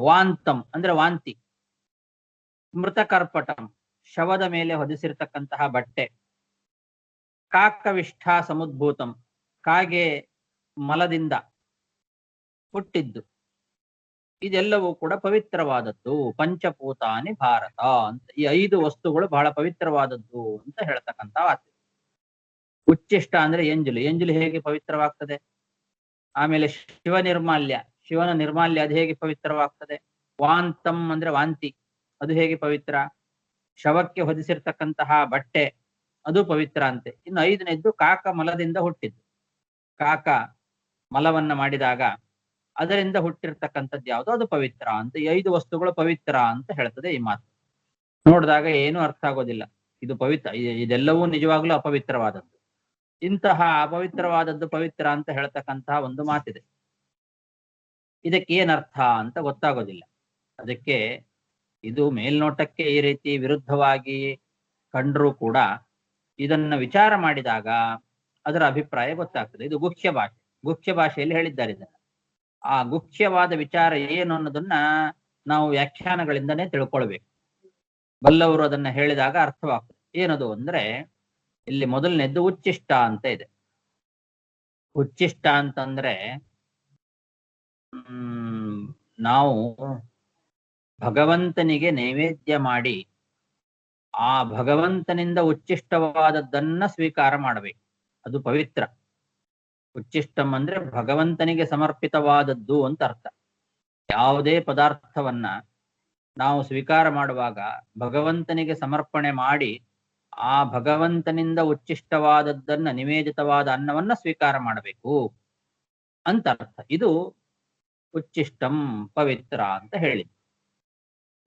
ವಾಂತಂ ಅಂದ್ರೆ ವಾಂತಿ, ಮೃತಕರ್ಪಟಂ ಶವದ ಮೇಲೆ ಹೊದಿಸಿರ್ತಕ್ಕಂತಹ ಬಟ್ಟೆ, ಕಾಕವಿಷ್ಠ ಸಮುದ್ಭೂತಂ ಕಾಗೆ ಮಲದಿಂದ ಹುಟ್ಟಿದ್ದು, ಇದೆಲ್ಲವೂ ಕೂಡ ಪವಿತ್ರವಾದದ್ದು. ಪಂಚಭೂತಾನಿ ಭಾರತ ಅಂತ ಈ 5 ವಸ್ತುಗಳು ಬಹಳ ಪವಿತ್ರವಾದದ್ದು ಅಂತ ಹೇಳ್ತಕ್ಕಂಥ ವಾಕ್ಯ. ಉಚ್ಚಿಷ್ಟ ಅಂದ್ರೆ ಎಂಜಲು, ಎಂಜಲು ಹೇಗೆ ಪವಿತ್ರವಾಗ್ತದೆ? ಆಮೇಲೆ ಶಿವ ನಿರ್ಮಾಲ್ಯ, ಶಿವನ ನಿರ್ಮಾಲ್ಯ ಅದು ಹೇಗೆ ಪವಿತ್ರವಾಗ್ತದೆ? ವಾಂತಂ ಅಂದ್ರೆ ವಾಂತಿ, ಅದು ಹೇಗೆ ಪವಿತ್ರ? ಶವಕ್ಕೆ ಹೊದಿಸಿರ್ತಕ್ಕಂತಹ ಬಟ್ಟೆ ಅದು ಪವಿತ್ರ ಅಂತೆ. ಇನ್ನು 5ನೇದ್ದು ಕಾಕ ಮಲದಿಂದ ಹುಟ್ಟಿದ್ದು. ಕಾಕ ಮಲವನ್ನ ಮಾಡಿದಾಗ ಅದರಿಂದ ಹುಟ್ಟಿರ್ತಕ್ಕಂಥದ್ದು ಯಾವುದು, ಅದು ಪವಿತ್ರ ಅಂತ. ಈ 5 ವಸ್ತುಗಳು ಪವಿತ್ರ ಅಂತ ಹೇಳ್ತದೆ ಈ ಮಾತು. ನೋಡಿದಾಗ ಏನು ಅರ್ಥ ಆಗೋದಿಲ್ಲ, ಇದು ಪವಿತ್ರ, ಇದೆಲ್ಲವೂ ನಿಜವಾಗ್ಲೂ ಅಪವಿತ್ರವಾದದ್ದು. ಇಂತಹ ಅಪವಿತ್ರವಾದದ್ದು ಪವಿತ್ರ ಅಂತ ಹೇಳ್ತಕ್ಕಂತಹ ಒಂದು ಮಾತಿದೆ. ಇದಕ್ಕೆ ಏನರ್ಥ ಅಂತ ಗೊತ್ತಾಗೋದಿಲ್ಲ. ಅದಕ್ಕೆ ಇದು ಮೇಲ್ನೋಟಕ್ಕೆ ಈ ರೀತಿ ವಿರುದ್ಧವಾಗಿ ಕಂಡ್ರೂ ಕೂಡ ಇದನ್ನ ವಿಚಾರ ಮಾಡಿದಾಗ ಅದರ ಅಭಿಪ್ರಾಯ ಗೊತ್ತಾಗ್ತದೆ. ಇದು ಗುಹ್ಯ ಭಾಷೆ, ಗುಹ್ಯ ಭಾಷೆಯಲ್ಲಿ ಹೇಳಿದ್ದಾರೆ ಇದನ್ನ. ಆ ಗುಹ್ಯವಾದ ವಿಚಾರ ಏನು ಅನ್ನೋದನ್ನ ನಾವು ವ್ಯಾಖ್ಯಾನಗಳಿಂದನೇ ತಿಳ್ಕೊಳ್ಬೇಕು. ಬಲ್ಲವರು ಅದನ್ನ ಹೇಳಿದಾಗ ಅರ್ಥವಾಗ್ತದೆ. ಏನದು ಅಂದ್ರೆ, ಇಲ್ಲಿ ಮೊದಲನೇದ್ದು ಉಚ್ಚಿಷ್ಟ ಅಂತ ಇದೆ. ಉಚ್ಚಿಷ್ಟ ಅಂತಂದ್ರೆ ನಾವು ಭಗವಂತನಿಗೆ ನೈವೇದ್ಯ ಮಾಡಿ ಆ ಭಗವಂತನಿಂದ ಉಚ್ಚಿಷ್ಟವಾದದ್ದನ್ನ ಸ್ವೀಕಾರ ಮಾಡಬೇಕು, ಅದು ಪವಿತ್ರ. ಉಚ್ಚಿಷ್ಟಂ ಅಂದ್ರೆ ಭಗವಂತನಿಗೆ ಸಮರ್ಪಿತವಾದದ್ದು ಅಂತ ಅರ್ಥ. ಯಾವುದೇ ಪದಾರ್ಥವನ್ನ ನಾವು ಸ್ವೀಕಾರ ಮಾಡುವಾಗ ಭಗವಂತನಿಗೆ ಸಮರ್ಪಣೆ ಮಾಡಿ ಆ ಭಗವಂತನಿಂದ ಉಚ್ಚಿಷ್ಟವಾದದ್ದನ್ನ, ನಿವೇದಿತವಾದ ಅನ್ನವನ್ನ ಸ್ವೀಕಾರ ಮಾಡಬೇಕು ಅಂತ ಅರ್ಥ. ಇದು ಉಚ್ಚಿಷ್ಟಂ ಪವಿತ್ರ ಅಂತ ಹೇಳಿ.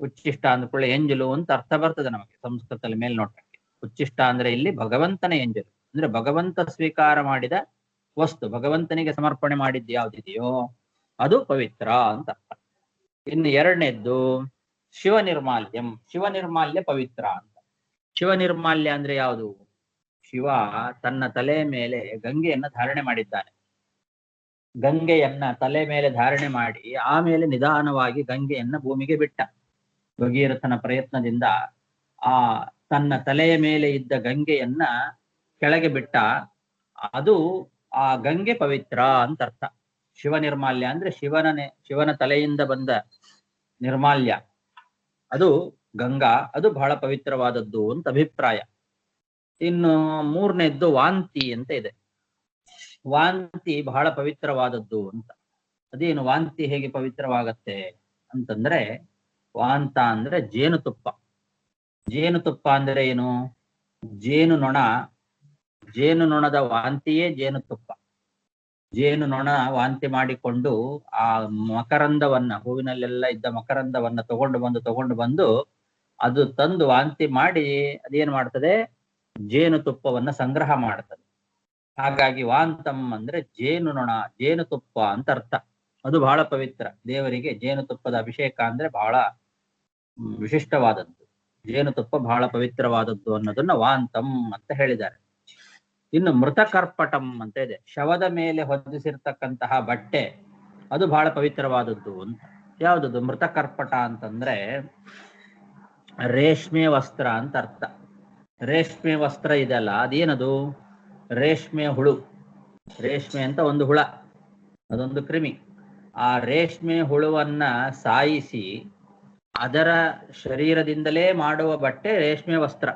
ಉಚ್ಚಿಷ್ಟ ಅಂದ್ಕೊಳ್ಳಿ ಎಂಜಲು ಅಂತ ಅರ್ಥ ಬರ್ತದೆ ನಮಗೆ ಸಂಸ್ಕೃತದಲ್ಲಿ ಮೇಲ್ನೋಟಕ್ಕೆ. ಉಚ್ಚಿಷ್ಟ ಅಂದ್ರೆ ಇಲ್ಲಿ ಭಗವಂತನ ಎಂಜಲು, ಅಂದ್ರೆ ಭಗವಂತ ಸ್ವೀಕಾರ ಮಾಡಿದ ವಸ್ತು, ಭಗವಂತನಿಗೆ ಸಮರ್ಪಣೆ ಮಾಡಿದ್ದು ಯಾವ್ದಿದೆಯೋ ಅದು ಪವಿತ್ರ ಅಂತ ಅರ್ಥ. ಇನ್ನು 2ನೇದ್ದು ಶಿವ ನಿರ್ಮಾಲ್ಯಂ, ಶಿವ ನಿರ್ಮಾಲ್ಯ ಪವಿತ್ರ ಅಂತ. ಶಿವ ನಿರ್ಮಾಲ್ಯ ಅಂದ್ರೆ ಯಾವುದು? ಶಿವ ತನ್ನ ತಲೆ ಮೇಲೆ ಗಂಗೆಯನ್ನ ಧಾರಣೆ ಮಾಡಿದ್ದಾನೆ. ಗಂಗೆಯನ್ನ ತಲೆ ಮೇಲೆ ಧಾರಣೆ ಮಾಡಿ ಆಮೇಲೆ ನಿಧಾನವಾಗಿ ಗಂಗೆಯನ್ನ ಭೂಮಿಗೆ ಬಿಟ್ಟ. ಭಗೀರಥನ ಪ್ರಯತ್ನದಿಂದ ಆ ತನ್ನ ತಲೆಯ ಮೇಲೆ ಇದ್ದ ಗಂಗೆಯನ್ನ ಕೆಳಗೆ ಬಿಟ್ಟ. ಅದು ಆ ಗಂಗೆ ಪವಿತ್ರ ಅಂತ ಅರ್ಥ. ಶಿವ ನಿರ್ಮಾಲ್ಯ ಅಂದ್ರೆ ಶಿವನ ತಲೆಯಿಂದ ಬಂದ ನಿರ್ಮಾಲ್ಯ, ಅದು ಗಂಗಾ, ಅದು ಬಹಳ ಪವಿತ್ರವಾದದ್ದು ಅಂತ ಅಭಿಪ್ರಾಯ. ಇನ್ನು 3ನೇದ್ದು ವಾಂತಿ ಅಂತ ಇದೆ. ವಾಂತಿ ಬಹಳ ಪವಿತ್ರವಾದದ್ದು ಅಂತ. ಅದೇನು ವಾಂತಿ ಹೇಗೆ ಪವಿತ್ರವಾಗತ್ತೆ ಅಂತಂದ್ರೆ, ವಾಂತ ಅಂದ್ರೆ ಜೇನುತುಪ್ಪ. ಜೇನುತುಪ್ಪ ಅಂದ್ರೆ ಏನು? ಜೇನುನೊಣದ ವಾಂತಿಯೇ ಜೇನುತುಪ್ಪ. ಜೇನುನೊಣ ವಾಂತಿ ಮಾಡಿಕೊಂಡು ಆ ಮಕರಂದವನ್ನ, ಹೂವಿನಲ್ಲೆಲ್ಲ ಇದ್ದ ಮಕರಂದವನ್ನ ತಗೊಂಡು ಬಂದು ಅದು ತಂದು ವಾಂತಿ ಮಾಡಿ ಅದೇನ್ ಮಾಡ್ತದೆ, ಜೇನುತುಪ್ಪವನ್ನ ಸಂಗ್ರಹ ಮಾಡ್ತದೆ. ಹಾಗಾಗಿ ವಾಂತಂ ಅಂದ್ರೆ ಜೇನುನೊಣ, ಜೇನುತುಪ್ಪ ಅಂತ ಅರ್ಥ. ಅದು ಬಹಳ ಪವಿತ್ರ. ದೇವರಿಗೆ ಜೇನುತುಪ್ಪದ ಅಭಿಷೇಕ ಅಂದ್ರೆ ಬಹಳ ವಿಶಿಷ್ಟವಾದದ್ದು. ಜೇನುತುಪ್ಪ ಬಹಳ ಪವಿತ್ರವಾದದ್ದು ಅನ್ನೋದನ್ನ ವಾಂತಂ ಅಂತ ಹೇಳಿದ್ದಾರೆ. ಇನ್ನು ಮೃತಕರ್ಪಟಂ ಅಂತ ಇದೆ. ಶವದ ಮೇಲೆ ಹೊದಿಸಿರ್ತಕ್ಕಂತಹ ಬಟ್ಟೆ, ಅದು ಬಹಳ ಪವಿತ್ರವಾದದ್ದು ಅಂತ. ಯಾವ್ದದು ಮೃತಕರ್ಪಟ ಅಂತಂದ್ರೆ ರೇಷ್ಮೆ ವಸ್ತ್ರ ಅಂತ ಅರ್ಥ. ರೇಷ್ಮೆ ವಸ್ತ್ರ ಇದೆಯಲ್ಲ ಅದೇನದು? ರೇಷ್ಮೆ ಹುಳು. ರೇಷ್ಮೆ ಅಂತ ಒಂದು ಹುಳ, ಅದೊಂದು ಕ್ರಿಮಿ. ಆ ರೇಷ್ಮೆ ಹುಳುವನ್ನ ಸಾಯಿಸಿ ಅದರ ಶರೀರದಿಂದಲೇ ಮಾಡುವ ಬಟ್ಟೆ ರೇಷ್ಮೆ ವಸ್ತ್ರ.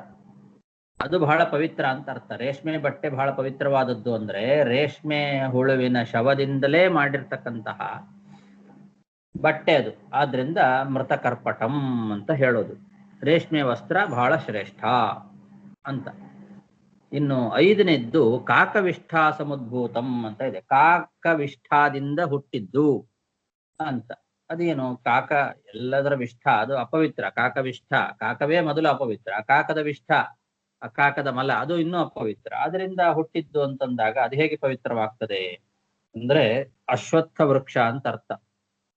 ಅದು ಬಹಳ ಪವಿತ್ರ ಅಂತ ಅರ್ಥ. ರೇಷ್ಮೆ ಬಟ್ಟೆ ಬಹಳ ಪವಿತ್ರವಾದದ್ದು ಅಂದ್ರೆ ರೇಷ್ಮೆ ಹುಳುವಿನ ಶವದಿಂದಲೇ ಮಾಡಿರ್ತಕ್ಕಂತಹ ಬಟ್ಟೆ ಅದು. ಆದ್ರಿಂದ ಮೃತಕರ್ಪಟಂ ಅಂತ ಹೇಳೋದು. ರೇಷ್ಮೆ ವಸ್ತ್ರ ಬಹಳ ಶ್ರೇಷ್ಠ ಅಂತ. ಇನ್ನು 5ನೇದ್ದು ಕಾಕವಿಷ್ಠ ಸಮುದ್ಭೂತಂ ಅಂತ ಇದೆ. ಕಾಕವಿಷ್ಠದಿಂದ ಹುಟ್ಟಿದ್ದು ಅಂತ. ಅದೇನು? ಕಾಕ ಎಲ್ಲದರ ವಿಷ್ಠ, ಅದು ಅಪವಿತ್ರ. ಕಾಕವಿಷ್ಠ, ಕಾಕವೇ ಮೊದಲು ಅಪವಿತ್ರ. ಕಾಕದ ವಿಷ್ಠ, ಆ ಕಾಕದ ಮಲ, ಅದು ಇನ್ನೂ ಅಪವಿತ್ರ. ಅದರಿಂದ ಹುಟ್ಟಿದ್ದು ಅಂತಂದಾಗ ಅದು ಹೇಗೆ ಪವಿತ್ರವಾಗ್ತದೆ ಅಂದ್ರೆ ಅಶ್ವತ್ಥ ವೃಕ್ಷ ಅಂತ ಅರ್ಥ.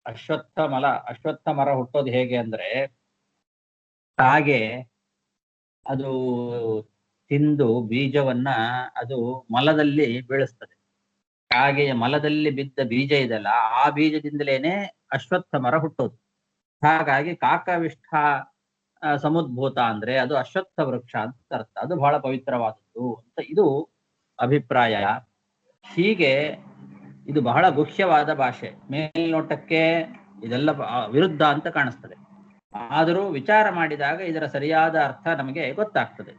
ಅಶ್ವತ್ಥ ಮರ ಹುಟ್ಟೋದು ಹೇಗೆ ಅಂದ್ರೆ ಕಾಗೆ ಅದು ತಿಂದು ಬೀಜವನ್ನ ಅದು ಮಲದಲ್ಲಿ ಬೆಳೆಸ್ತದೆ. ಕಾಗೆಯ ಮಲದಲ್ಲಿ ಬಿದ್ದ ಬೀಜ ಇದೆಲ್ಲ, ಆ ಬೀಜದಿಂದಲೇನೆ ಅಶ್ವತ್ಥ ಮರ ಹುಟ್ಟೋದು. ಹಾಗಾಗಿ ಕಾಕವಿಷ್ಠ ಸಮುದ್ಭೂತ ಅಂದ್ರೆ ಅದು ಅಶ್ವತ್ಥ ವೃಕ್ಷ ಅಂತ ಅರ್ಥ. ಅದು ಬಹಳ ಪವಿತ್ರವಾದದ್ದು ಅಂತ ಇದು ಅಭಿಪ್ರಾಯ. ಹೀಗೆ ಇದು ಬಹಳ ಗುಹ್ಯವಾದ ಭಾಷೆ. ಮೇಲ್ನೋಟಕ್ಕೆ ಇದೆಲ್ಲ ವಿರುದ್ಧ ಅಂತ ಕಾಣಿಸ್ತದೆ, ಆದರೂ ವಿಚಾರ ಮಾಡಿದಾಗ ಇದರ ಸರಿಯಾದ ಅರ್ಥ ನಮಗೆ ಗೊತ್ತಾಗ್ತದೆ.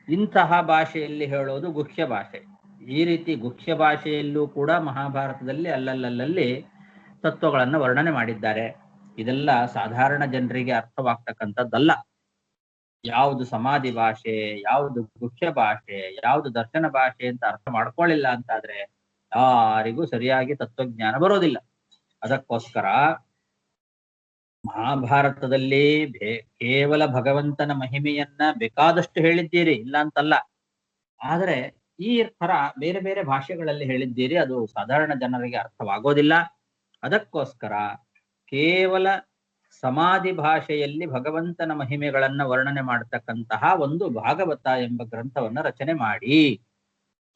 ಇಂತಹ ಭಾಷೆಯಲ್ಲಿ ಹೇಳೋದು ಗುಹ್ಯ ಭಾಷೆ. ಈ ರೀತಿ ಗುಹ್ಯ ಭಾಷೆಯಲ್ಲೂ ಕೂಡ ಮಹಾಭಾರತದಲ್ಲಿ ಅಲ್ಲಲ್ಲಿ ತತ್ವಗಳನ್ನು ವರ್ಣನೆ ಮಾಡಿದ್ದಾರೆ. ಇದೆಲ್ಲ ಸಾಧಾರಣ ಜನರಿಗೆ ಅರ್ಥವಾಗ್ತಕ್ಕಂಥದ್ದಲ್ಲ. ಯಾವುದು ಸಮಾಧಿ ಭಾಷೆ, ಯಾವುದು ಗುಹ್ಯ ಭಾಷೆ, ಯಾವುದು ದರ್ಶನ ಭಾಷೆ ಅಂತ ಅರ್ಥ ಮಾಡ್ಕೊಳ್ಳಿಲ್ಲ ಅಂತಾದ್ರೆ ಯಾರಿಗೂ ಸರಿಯಾಗಿ ತತ್ವಜ್ಞಾನ ಬರೋದಿಲ್ಲ. ಅದಕ್ಕೋಸ್ಕರ ಮಹಾಭಾರತದಲ್ಲಿ ಕೇವಲ ಭಗವಂತನ ಮಹಿಮೆಯನ್ನ ಬೇಕಾದಷ್ಟು ಹೇಳಿದ್ದೀರಿ, ಇಲ್ಲ ಅಂತಲ್ಲ. ಆದರೆ ಈ ತರ ಬೇರೆ ಬೇರೆ ಭಾಷೆಗಳಲ್ಲಿ ಹೇಳಿದ್ದೀರಿ, ಅದು ಸಾಧಾರಣ ಜನರಿಗೆ ಅರ್ಥವಾಗೋದಿಲ್ಲ. ಅದಕ್ಕೋಸ್ಕರ ಕೇವಲ ಸಮಾಧಿ ಭಾಷೆಯಲ್ಲಿ ಭಗವಂತನ ಮಹಿಮೆಗಳನ್ನ ವರ್ಣನೆ ಮಾಡತಕ್ಕಂತಹ ಒಂದು ಭಾಗವತ ಎಂಬ ಗ್ರಂಥವನ್ನ ರಚನೆ ಮಾಡಿ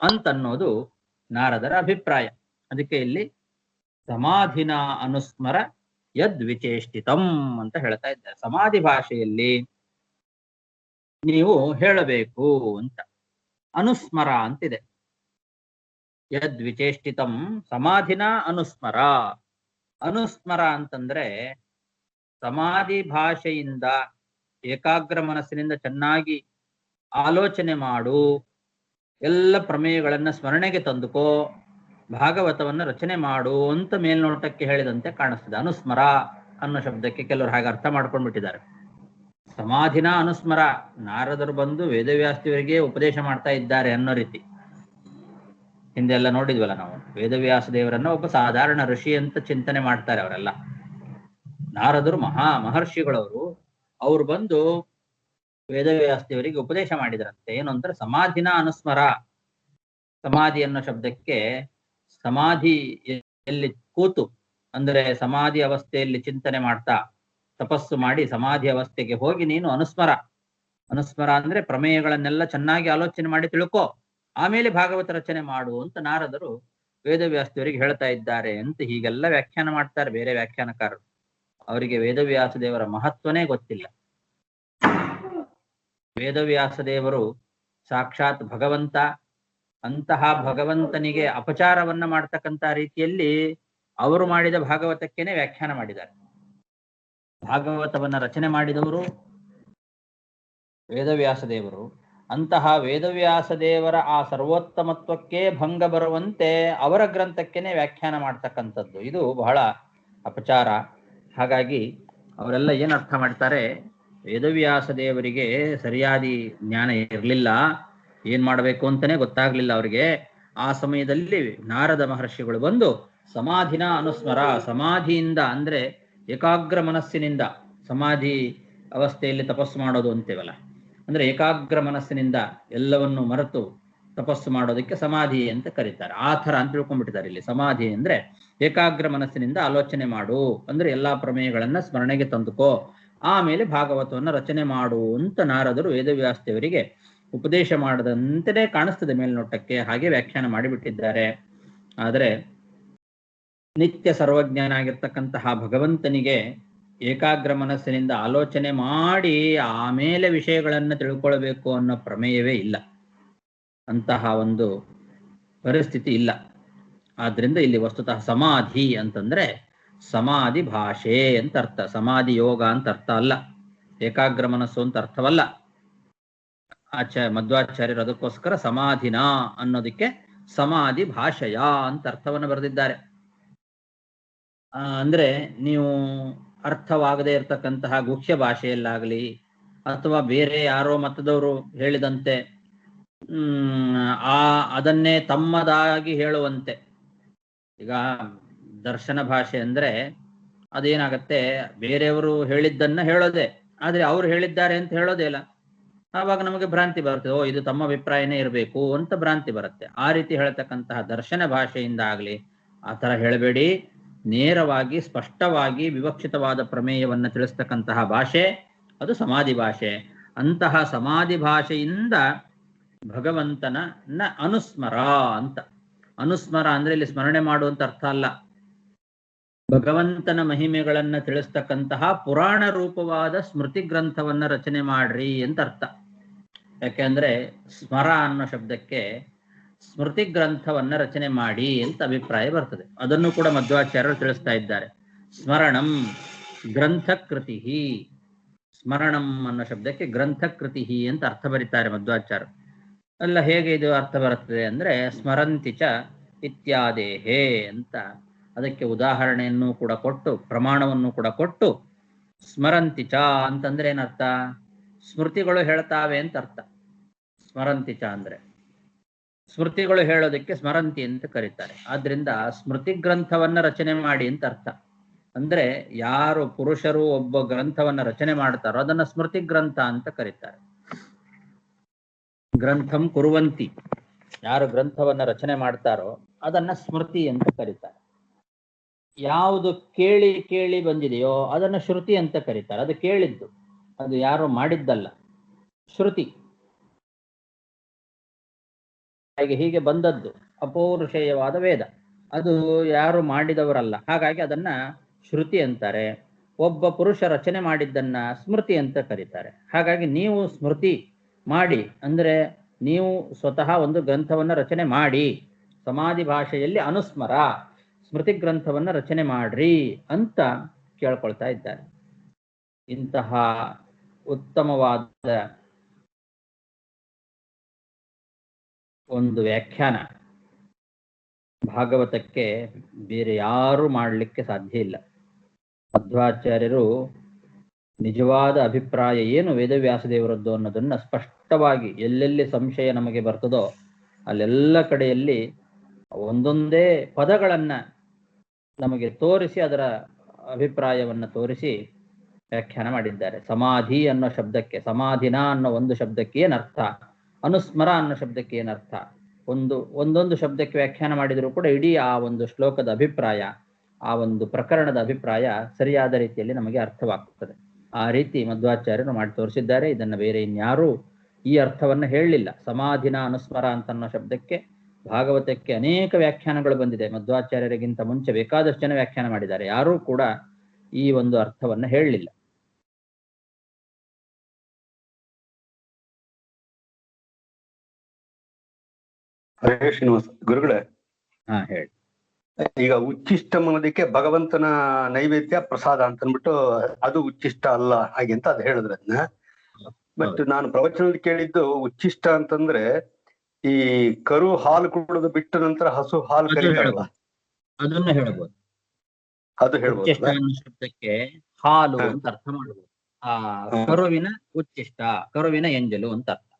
ಅಂತನ್ನೋದು ನಾರದರ ಅಭಿಪ್ರಾಯ. ಅದಕ್ಕೆ ಇಲ್ಲಿ ಸಮಾಧಿನ ಅನುಸ್ಮರ ಯದ್ ವಿಚೇಷ್ಟಿತಂ ಅಂತ ಹೇಳ್ತಾ ಇದ್ದಾರೆ. ಸಮಾಧಿ ಭಾಷೆಯಲ್ಲಿ ನೀವು ಹೇಳಬೇಕು ಅಂತ. ಅನುಸ್ಮರ ಅಂತಿದೆ. ಯದ್ ವಿಚೇಷ್ಟಿತಂ ಸಮಾಧಿನ ಅನುಸ್ಮರ. ಅನುಸ್ಮರ ಅಂತಂದ್ರೆ ಸಮಾಧಿ ಭಾಷೆಯಿಂದ ಏಕಾಗ್ರ ಮನಸ್ಸಿನಿಂದ ಚೆನ್ನಾಗಿ ಆಲೋಚನೆ ಮಾಡು, ಎಲ್ಲ ಪ್ರಮೇಯಗಳನ್ನ ಸ್ಮರಣೆಗೆ ತಂದುಕೋ, ಭಾಗವತವನ್ನ ರಚನೆ ಮಾಡು ಅಂತ ಮೇಲ್ನೋಟಕ್ಕೆ ಹೇಳಿದಂತೆ ಕಾಣಿಸ್ತದೆ. ಅನುಸ್ಮರ ಅನ್ನೋ ಶಬ್ದಕ್ಕೆ ಕೆಲವರು ಹಾಗೆ ಅರ್ಥ ಮಾಡ್ಕೊಂಡ್ಬಿಟ್ಟಿದ್ದಾರೆ. ಸಮಾಧಿನ ಅನುಸ್ಮರ, ನಾರದರು ಬಂದು ವೇದವ್ಯಾಸದೇವರಿಗೆ ಉಪದೇಶ ಮಾಡ್ತಾ ಇದ್ದಾರೆ ಅನ್ನೋ ರೀತಿ. ಹಿಂದೆಲ್ಲ ನೋಡಿದ್ವಲ್ಲ ನಾವು, ವೇದವ್ಯಾಸ ದೇವರನ್ನ ಒಬ್ಬ ಸಾಧಾರಣ ಋಷಿ ಅಂತ ಚಿಂತನೆ ಮಾಡ್ತಾರೆ ಅವರೆಲ್ಲ. ನಾರದರು ಮಹರ್ಷಿಗಳವರು, ಅವ್ರು ಬಂದು ವೇದವ್ಯಾಸ ದೇವರಿಗೆ ಉಪದೇಶ ಮಾಡಿದ್ರಂತೆ. ಏನು ಅಂದ್ರೆ ಸಮಾಧಿನ ಅನುಸ್ಮರ. ಸಮಾಧಿ ಅನ್ನೋ ಶಬ್ದಕ್ಕೆ ಸಮಾಧಿಯಲ್ಲಿ ಕೂತು ಅಂದ್ರೆ ಸಮಾಧಿ ಅವಸ್ಥೆಯಲ್ಲಿ ಚಿಂತನೆ ಮಾಡ್ತಾ ತಪಸ್ಸು ಮಾಡಿ ಸಮಾಧಿ ಅವಸ್ಥೆಗೆ ಹೋಗಿ ನೀನು ಅನುಸ್ಮರ. ಅನುಸ್ಮರ ಅಂದ್ರೆ ಪ್ರಮೇಯಗಳನ್ನೆಲ್ಲ ಚೆನ್ನಾಗಿ ಆಲೋಚನೆ ಮಾಡಿ ತಿಳ್ಕೊ, ಆಮೇಲೆ ಭಾಗವತ ರಚನೆ ಮಾಡು ಅಂತ ನಾರದರು ವೇದವ್ಯಾಸದೇವರಿಗೆ ಹೇಳ್ತಾ ಇದ್ದಾರೆ ಅಂತ ಹೀಗೆಲ್ಲ ವ್ಯಾಖ್ಯಾನ ಮಾಡ್ತಾರೆ ಬೇರೆ ವ್ಯಾಖ್ಯಾನಕಾರರು. ಅವರಿಗೆ ವೇದವ್ಯಾಸ ದೇವರ ಮಹತ್ವನೇ ಗೊತ್ತಿಲ್ಲ. ವೇದವ್ಯಾಸ ದೇವರು ಸಾಕ್ಷಾತ್ ಭಗವಂತ. ಅಂತಹ ಭಗವಂತನಿಗೆ ಅಪಚಾರವನ್ನ ಮಾಡ್ತಕ್ಕಂಥ ರೀತಿಯಲ್ಲಿ ಅವರು ಮಾಡಿದ ಭಾಗವತಕ್ಕೇನೆ ವ್ಯಾಖ್ಯಾನ ಮಾಡಿದ್ದಾರೆ. ಭಾಗವತವನ್ನ ರಚನೆ ಮಾಡಿದವರು ವೇದವ್ಯಾಸ ದೇವರು. ಅಂತಹ ವೇದವ್ಯಾಸ ದೇವರ ಆ ಸರ್ವೋತ್ತಮತ್ವಕ್ಕೆ ಭಂಗ ಬರುವಂತೆ ಅವರ ಗ್ರಂಥಕ್ಕೇನೆ ವ್ಯಾಖ್ಯಾನ ಮಾಡ್ತಕ್ಕಂಥದ್ದು ಇದು ಬಹಳ ಅಪಚಾರ. ಹಾಗಾಗಿ ಅವರೆಲ್ಲ ಏನ್ ಅರ್ಥ ಮಾಡ್ತಾರೆ, ವೇದವ್ಯಾಸ ದೇವರಿಗೆ ಸರಿಯಾದಿ ಜ್ಞಾನ ಇರಲಿಲ್ಲ, ಏನ್ ಮಾಡಬೇಕು ಅಂತಾನೆ ಗೊತ್ತಾಗ್ಲಿಲ್ಲ ಅವರಿಗೆ. ಆ ಸಮಯದಲ್ಲಿ ನಾರದ ಮಹರ್ಷಿಗಳು ಬಂದು ಸಮಾಧಿನ ಅನುಸ್ಮರ, ಸಮಾಧಿಯಿಂದ ಅಂದ್ರೆ ಏಕಾಗ್ರ ಮನಸ್ಸಿನಿಂದ, ಸಮಾಧಿ ಅವಸ್ಥೆಯಲ್ಲಿ ತಪಸ್ಸು ಮಾಡೋದು ಅಂತೇವಲ್ಲ, ಅಂದ್ರೆ ಏಕಾಗ್ರ ಮನಸ್ಸಿನಿಂದ ಎಲ್ಲವನ್ನು ಮರೆತು ತಪಸ್ಸು ಮಾಡೋದಕ್ಕೆ ಸಮಾಧಿ ಅಂತ ಕರೀತಾರೆ. ಆ ಥರ ಅಂತ ತಿಳ್ಕೊಂಡ್ಬಿಟ್ಟಿದ್ದಾರೆ ಇಲ್ಲಿ. ಸಮಾಧಿ ಅಂದ್ರೆ ಏಕಾಗ್ರ ಮನಸ್ಸಿನಿಂದ ಆಲೋಚನೆ ಮಾಡು, ಅಂದ್ರೆ ಎಲ್ಲಾ ಪ್ರಮೇಯಗಳನ್ನ ಸ್ಮರಣೆಗೆ ತಂದುಕೋ, ಆಮೇಲೆ ಭಾಗವತವನ್ನ ರಚನೆ ಮಾಡು ಅಂತ ನಾರದರು ವೇದವ್ಯಾಸ ದೇವರಿಗೆ ಉಪದೇಶ ಮಾಡದಂತೆಯೇ ಕಾಣಿಸ್ತದೆ ಮೇಲ್ನೋಟಕ್ಕೆ. ಹಾಗೆ ವ್ಯಾಖ್ಯಾನ ಮಾಡಿಬಿಟ್ಟಿದ್ದಾರೆ. ಆದರೆ ನಿತ್ಯ ಸರ್ವಜ್ಞನಾಗಿರ್ತಕ್ಕಂತಹ ಭಗವಂತನಿಗೆ ಏಕಾಗ್ರ ಮನಸ್ಸಿನಿಂದ ಆಲೋಚನೆ ಮಾಡಿ ಆಮೇಲೆ ವಿಷಯಗಳನ್ನು ತಿಳ್ಕೊಳ್ಬೇಕು ಅನ್ನೋ ಪ್ರಮೇಯವೇ ಇಲ್ಲ. ಅಂತಹ ಒಂದು ಪರಿಸ್ಥಿತಿ ಇಲ್ಲ. ಆದ್ರಿಂದ ಇಲ್ಲಿ ವಸ್ತುತಃ ಸಮಾಧಿ ಅಂತಂದ್ರೆ ಸಮಾಧಿ ಭಾಷೆ ಅಂತ ಅರ್ಥ, ಸಮಾಧಿ ಯೋಗ ಅಂತ ಅರ್ಥ ಅಲ್ಲ, ಏಕಾಗ್ರ ಮನಸ್ಸು ಅಂತ ಅರ್ಥವಲ್ಲ. ಮಧ್ವಾಚಾರ್ಯರು ಅದಕ್ಕೋಸ್ಕರ ಸಮಾಧಿನ ಅನ್ನೋದಕ್ಕೆ ಸಮಾಧಿ ಭಾಷೆಯ ಅಂತ ಅರ್ಥವನ್ನು ಬರೆದಿದ್ದಾರೆ. ಅಂದ್ರೆ ನೀವು ಅರ್ಥವಾಗದೇ ಇರತಕ್ಕಂತಹ ಗುಹ್ಯ ಭಾಷೆಯಲ್ಲಾಗಲಿ ಅಥವಾ ಬೇರೆ ಯಾರೋ ಮತದವರು ಹೇಳಿದಂತೆ ಅದನ್ನೇ ತಮ್ಮದಾಗಿ ಹೇಳುವಂತೆ, ಈಗ ದರ್ಶನ ಭಾಷೆ ಅಂದ್ರೆ ಅದೇನಾಗತ್ತೆ, ಬೇರೆಯವರು ಹೇಳಿದ್ದನ್ನ ಹೇಳೋದೆ, ಆದ್ರೆ ಅವ್ರು ಹೇಳಿದ್ದಾರೆ ಅಂತ ಹೇಳೋದೇ ಇಲ್ಲ. ಆವಾಗ ನಮಗೆ ಭ್ರಾಂತಿ ಬರುತ್ತೆ, ಓ ಇದು ತಮ್ಮ ಅಭಿಪ್ರಾಯನೇ ಇರಬೇಕು ಅಂತ ಭ್ರಾಂತಿ ಬರುತ್ತೆ. ಆ ರೀತಿ ಹೇಳ್ತಕ್ಕಂತಹ ದರ್ಶನ ಭಾಷೆಯಿಂದ ಆಗ್ಲಿ ಆ ತರ ಹೇಳಬೇಡಿ. ನೇರವಾಗಿ ಸ್ಪಷ್ಟವಾಗಿ ವಿವಕ್ಷಿತವಾದ ಪ್ರಮೇಯವನ್ನ ತಿಳಿಸ್ತಕ್ಕಂತಹ ಭಾಷೆ ಅದು ಸಮಾಧಿ ಭಾಷೆ. ಅಂತಹ ಸಮಾಧಿ ಭಾಷೆಯಿಂದ ಭಗವಂತನ ಅನುಸ್ಮರ ಅಂತ. ಅನುಸ್ಮರ ಅಂದ್ರೆ ಇಲ್ಲಿ ಸ್ಮರಣೆ ಮಾಡುವಂತ ಅರ್ಥ ಅಲ್ಲ, ಭಗವಂತನ ಮಹಿಮೆಗಳನ್ನ ತಿಳಿಸ್ತಕ್ಕಂತಹ ಪುರಾಣ ರೂಪವಾದ ಸ್ಮೃತಿ ಗ್ರಂಥವನ್ನ ರಚನೆ ಮಾಡ್ರಿ ಅಂತ ಅರ್ಥ. ಯಾಕೆಂದ್ರೆ ಸ್ಮರ ಅನ್ನೋ ಶಬ್ದಕ್ಕೆ ಸ್ಮೃತಿ ಗ್ರಂಥವನ್ನ ರಚನೆ ಮಾಡಿ ಅಂತ ಅಭಿಪ್ರಾಯ ಬರ್ತದೆ. ಅದನ್ನು ಕೂಡ ಮಧ್ವಾಚಾರ್ಯರು ತಿಳಿಸ್ತಾ ಇದ್ದಾರೆ. ಸ್ಮರಣಂ ಗ್ರಂಥಕೃತಿ, ಸ್ಮರಣಂ ಅನ್ನೋ ಶಬ್ದಕ್ಕೆ ಗ್ರಂಥಕೃತಿ ಅಂತ ಅರ್ಥ ಬರೀತಾರೆ ಮಧ್ವಾಚಾರ್ಯರು. ಅಲ್ಲ, ಹೇಗೆ ಇದು ಅರ್ಥ ಬರುತ್ತದೆ ಅಂದ್ರೆ ಸ್ಮರಂತಿ ಚ ಇತ್ಯಾದೇಹೇ ಅಂತ ಅದಕ್ಕೆ ಉದಾಹರಣೆಯನ್ನು ಕೂಡ ಕೊಟ್ಟು ಪ್ರಮಾಣವನ್ನು ಕೂಡ ಕೊಟ್ಟು, ಸ್ಮರಂತಿ ಚ ಅಂತಂದ್ರೆ ಏನರ್ಥ, ಸ್ಮೃತಿಗಳು ಹೇಳ್ತಾವೆ ಅಂತ ಅರ್ಥ. ಸ್ಮರಂತಿ ಚ ಅಂದ್ರೆ ಸ್ಮೃತಿಗಳು ಹೇಳೋದಕ್ಕೆ ಸ್ಮರಂತಿ ಅಂತ ಕರೀತಾರೆ. ಆದ್ರಿಂದ ಸ್ಮೃತಿ ಗ್ರಂಥವನ್ನ ರಚನೆ ಮಾಡಿ ಅಂತ ಅರ್ಥ. ಅಂದ್ರೆ ಯಾರು ಪುರುಷರು ಒಬ್ಬ ಗ್ರಂಥವನ್ನ ರಚನೆ ಮಾಡ್ತಾರೋ ಅದನ್ನ ಸ್ಮೃತಿ ಗ್ರಂಥ ಅಂತ ಕರೀತಾರೆ. ಗ್ರಂಥಂ ಕುರುವಂತಿ, ಯಾರು ಗ್ರಂಥವನ್ನ ರಚನೆ ಮಾಡ್ತಾರೋ ಅದನ್ನ ಸ್ಮೃತಿ ಅಂತ ಕರೀತಾರೆ. ಯಾವುದು ಕೇಳಿ ಕೇಳಿ ಬಂದಿದೆಯೋ ಅದನ್ನ ಶ್ರುತಿ ಅಂತ ಕರೀತಾರೆ. ಅದು ಕೇಳಿದ್ದು, ಅದು ಯಾರು ಮಾಡಿದ್ದಲ್ಲ, ಶ್ರುತಿ. ಹೀಗೆ ಬಂದದ್ದು ಅಪೌರುಷೇಯವಾದ ವೇದ, ಅದು ಯಾರು ಮಾಡಿದವರಲ್ಲ, ಹಾಗಾಗಿ ಅದನ್ನ ಶ್ರುತಿ ಅಂತಾರೆ. ಒಬ್ಬ ಪುರುಷ ರಚನೆ ಮಾಡಿದ್ದನ್ನ ಸ್ಮೃತಿ ಅಂತ ಕರೀತಾರೆ. ಹಾಗಾಗಿ ನೀವು ಸ್ಮೃತಿ ಮಾಡಿ ಅಂದ್ರೆ ನೀವು ಸ್ವತಃ ಒಂದು ಗ್ರಂಥವನ್ನ ರಚನೆ ಮಾಡಿ, ಸಮಾಧಿ ಭಾಷೆಯಲ್ಲಿ ಅನುಸ್ಮರ ಸ್ಮೃತಿ ಗ್ರಂಥವನ್ನ ರಚನೆ ಮಾಡ್ರಿ ಅಂತ ಕೇಳ್ಕೊಳ್ತಾ ಇದ್ದಾರೆ. ಇಂತಹ ಉತ್ತಮವಾದ ಒಂದು ವ್ಯಾಖ್ಯಾನ ಭಾಗವತಕ್ಕೆ ಬೇರೆ ಯಾರು ಮಾಡಲಿಕ್ಕೆ ಸಾಧ್ಯ ಇಲ್ಲ. ಮಧ್ವಾಚಾರ್ಯರು ನಿಜವಾದ ಅಭಿಪ್ರಾಯ ಏನು ವೇದವ್ಯಾಸದೇವರದ್ದು ಅನ್ನೋದನ್ನ ಸ್ಪಷ್ಟವಾಗಿ ಎಲ್ಲೆಲ್ಲಿ ಸಂಶಯ ನಮಗೆ ಬರ್ತದೋ ಅಲ್ಲೆಲ್ಲ ಕಡೆಯಲ್ಲಿ ಒಂದೊಂದೇ ಪದಗಳನ್ನ ನಮಗೆ ತೋರಿಸಿ ಅದರ ಅಭಿಪ್ರಾಯವನ್ನ ತೋರಿಸಿ ವ್ಯಾಖ್ಯಾನ ಮಾಡಿದ್ದಾರೆ. ಸಮಾಧಿ ಅನ್ನೋ ಶಬ್ದಕ್ಕೆ, ಸಮಾಧಿನ ಅನ್ನೋ ಒಂದು ಶಬ್ದಕ್ಕೆ ಏನರ್ಥ, ಅನುಸ್ಮರ ಅನ್ನೋ ಶಬ್ದಕ್ಕೆ ಏನರ್ಥ, ಒಂದೊಂದು ಶಬ್ದಕ್ಕೆ ವ್ಯಾಖ್ಯಾನ ಮಾಡಿದರೂ ಕೂಡ ಇಡೀ ಆ ಒಂದು ಶ್ಲೋಕದ ಅಭಿಪ್ರಾಯ, ಆ ಒಂದು ಪ್ರಕರಣದ ಅಭಿಪ್ರಾಯ ಸರಿಯಾದ ರೀತಿಯಲ್ಲಿ ನಮಗೆ ಅರ್ಥವಾಗ್ತದೆ. ಆ ರೀತಿ ಮಧ್ವಾಚಾರ್ಯರು ಮಾಡಿ ತೋರಿಸಿದ್ದಾರೆ. ಇದನ್ನು ಬೇರೆ ಇನ್ಯಾರೂ ಈ ಅರ್ಥವನ್ನ ಹೇಳಲಿಲ್ಲ. ಸಮಾಧಿನ ಅನುಸ್ಮರ ಅಂತ ಅನ್ನೋ ಶಬ್ದಕ್ಕೆ ಭಾಗವತಕ್ಕೆ ಅನೇಕ ವ್ಯಾಖ್ಯಾನಗಳು ಬಂದಿದೆ. ಮಧ್ವಾಚಾರ್ಯರಿಗಿಂತ ಮುಂಚೆ ಬೇಕಾದಷ್ಟು ಜನ ವ್ಯಾಖ್ಯಾನ ಮಾಡಿದ್ದಾರೆ, ಯಾರೂ ಕೂಡ ಈ ಒಂದು ಅರ್ಥವನ್ನ ಹೇಳಲಿಲ್ಲ. ಹರೇ ಶ್ರೀನಿವಾಸ ಗುರುಗಳೇ, ಹೇಳಿ. ಈಗ ಉಚ್ಚಿಷ್ಟ ಅನ್ನೋದಕ್ಕೆ ಭಗವಂತನ ನೈವೇದ್ಯ ಪ್ರಸಾದ ಅಂತ ಅಂದ್ಬಿಟ್ಟು ಅದು ಉಚ್ಚಿಷ್ಟ ಅಲ್ಲ ಹಾಗೆ ಅಂತ ಅದು ಹೇಳಿದ್ರೆ ಅದನ್ನ. ಬಟ್ ನಾನು ಪ್ರವಚನದಲ್ಲಿ ಕೇಳಿದ್ದು ಉಚ್ಚಿಷ್ಟ ಅಂತಂದ್ರೆ ಈ ಕರು ಹಾಲು ಕುಡಿದು ಬಿಟ್ಟ ನಂತರ ಹಸು ಹಾಲು ಕರೀತಾರಲ್ಲ, ಅದನ್ನ ಹೇಳ್ಬೋದು. ಅದು ಹೇಳ್ಬೋದು. ಶಬ್ದಕ್ಕೆ ಹಾಲು ಅಂತ ಅರ್ಥ ಮಾಡಬಹುದು. ಆ ಕರುವಿನ ಉಚ್ಚಿಷ್ಟ, ಕರುವಿನ ಎಂಜಲು ಅಂತ ಅರ್ಥ.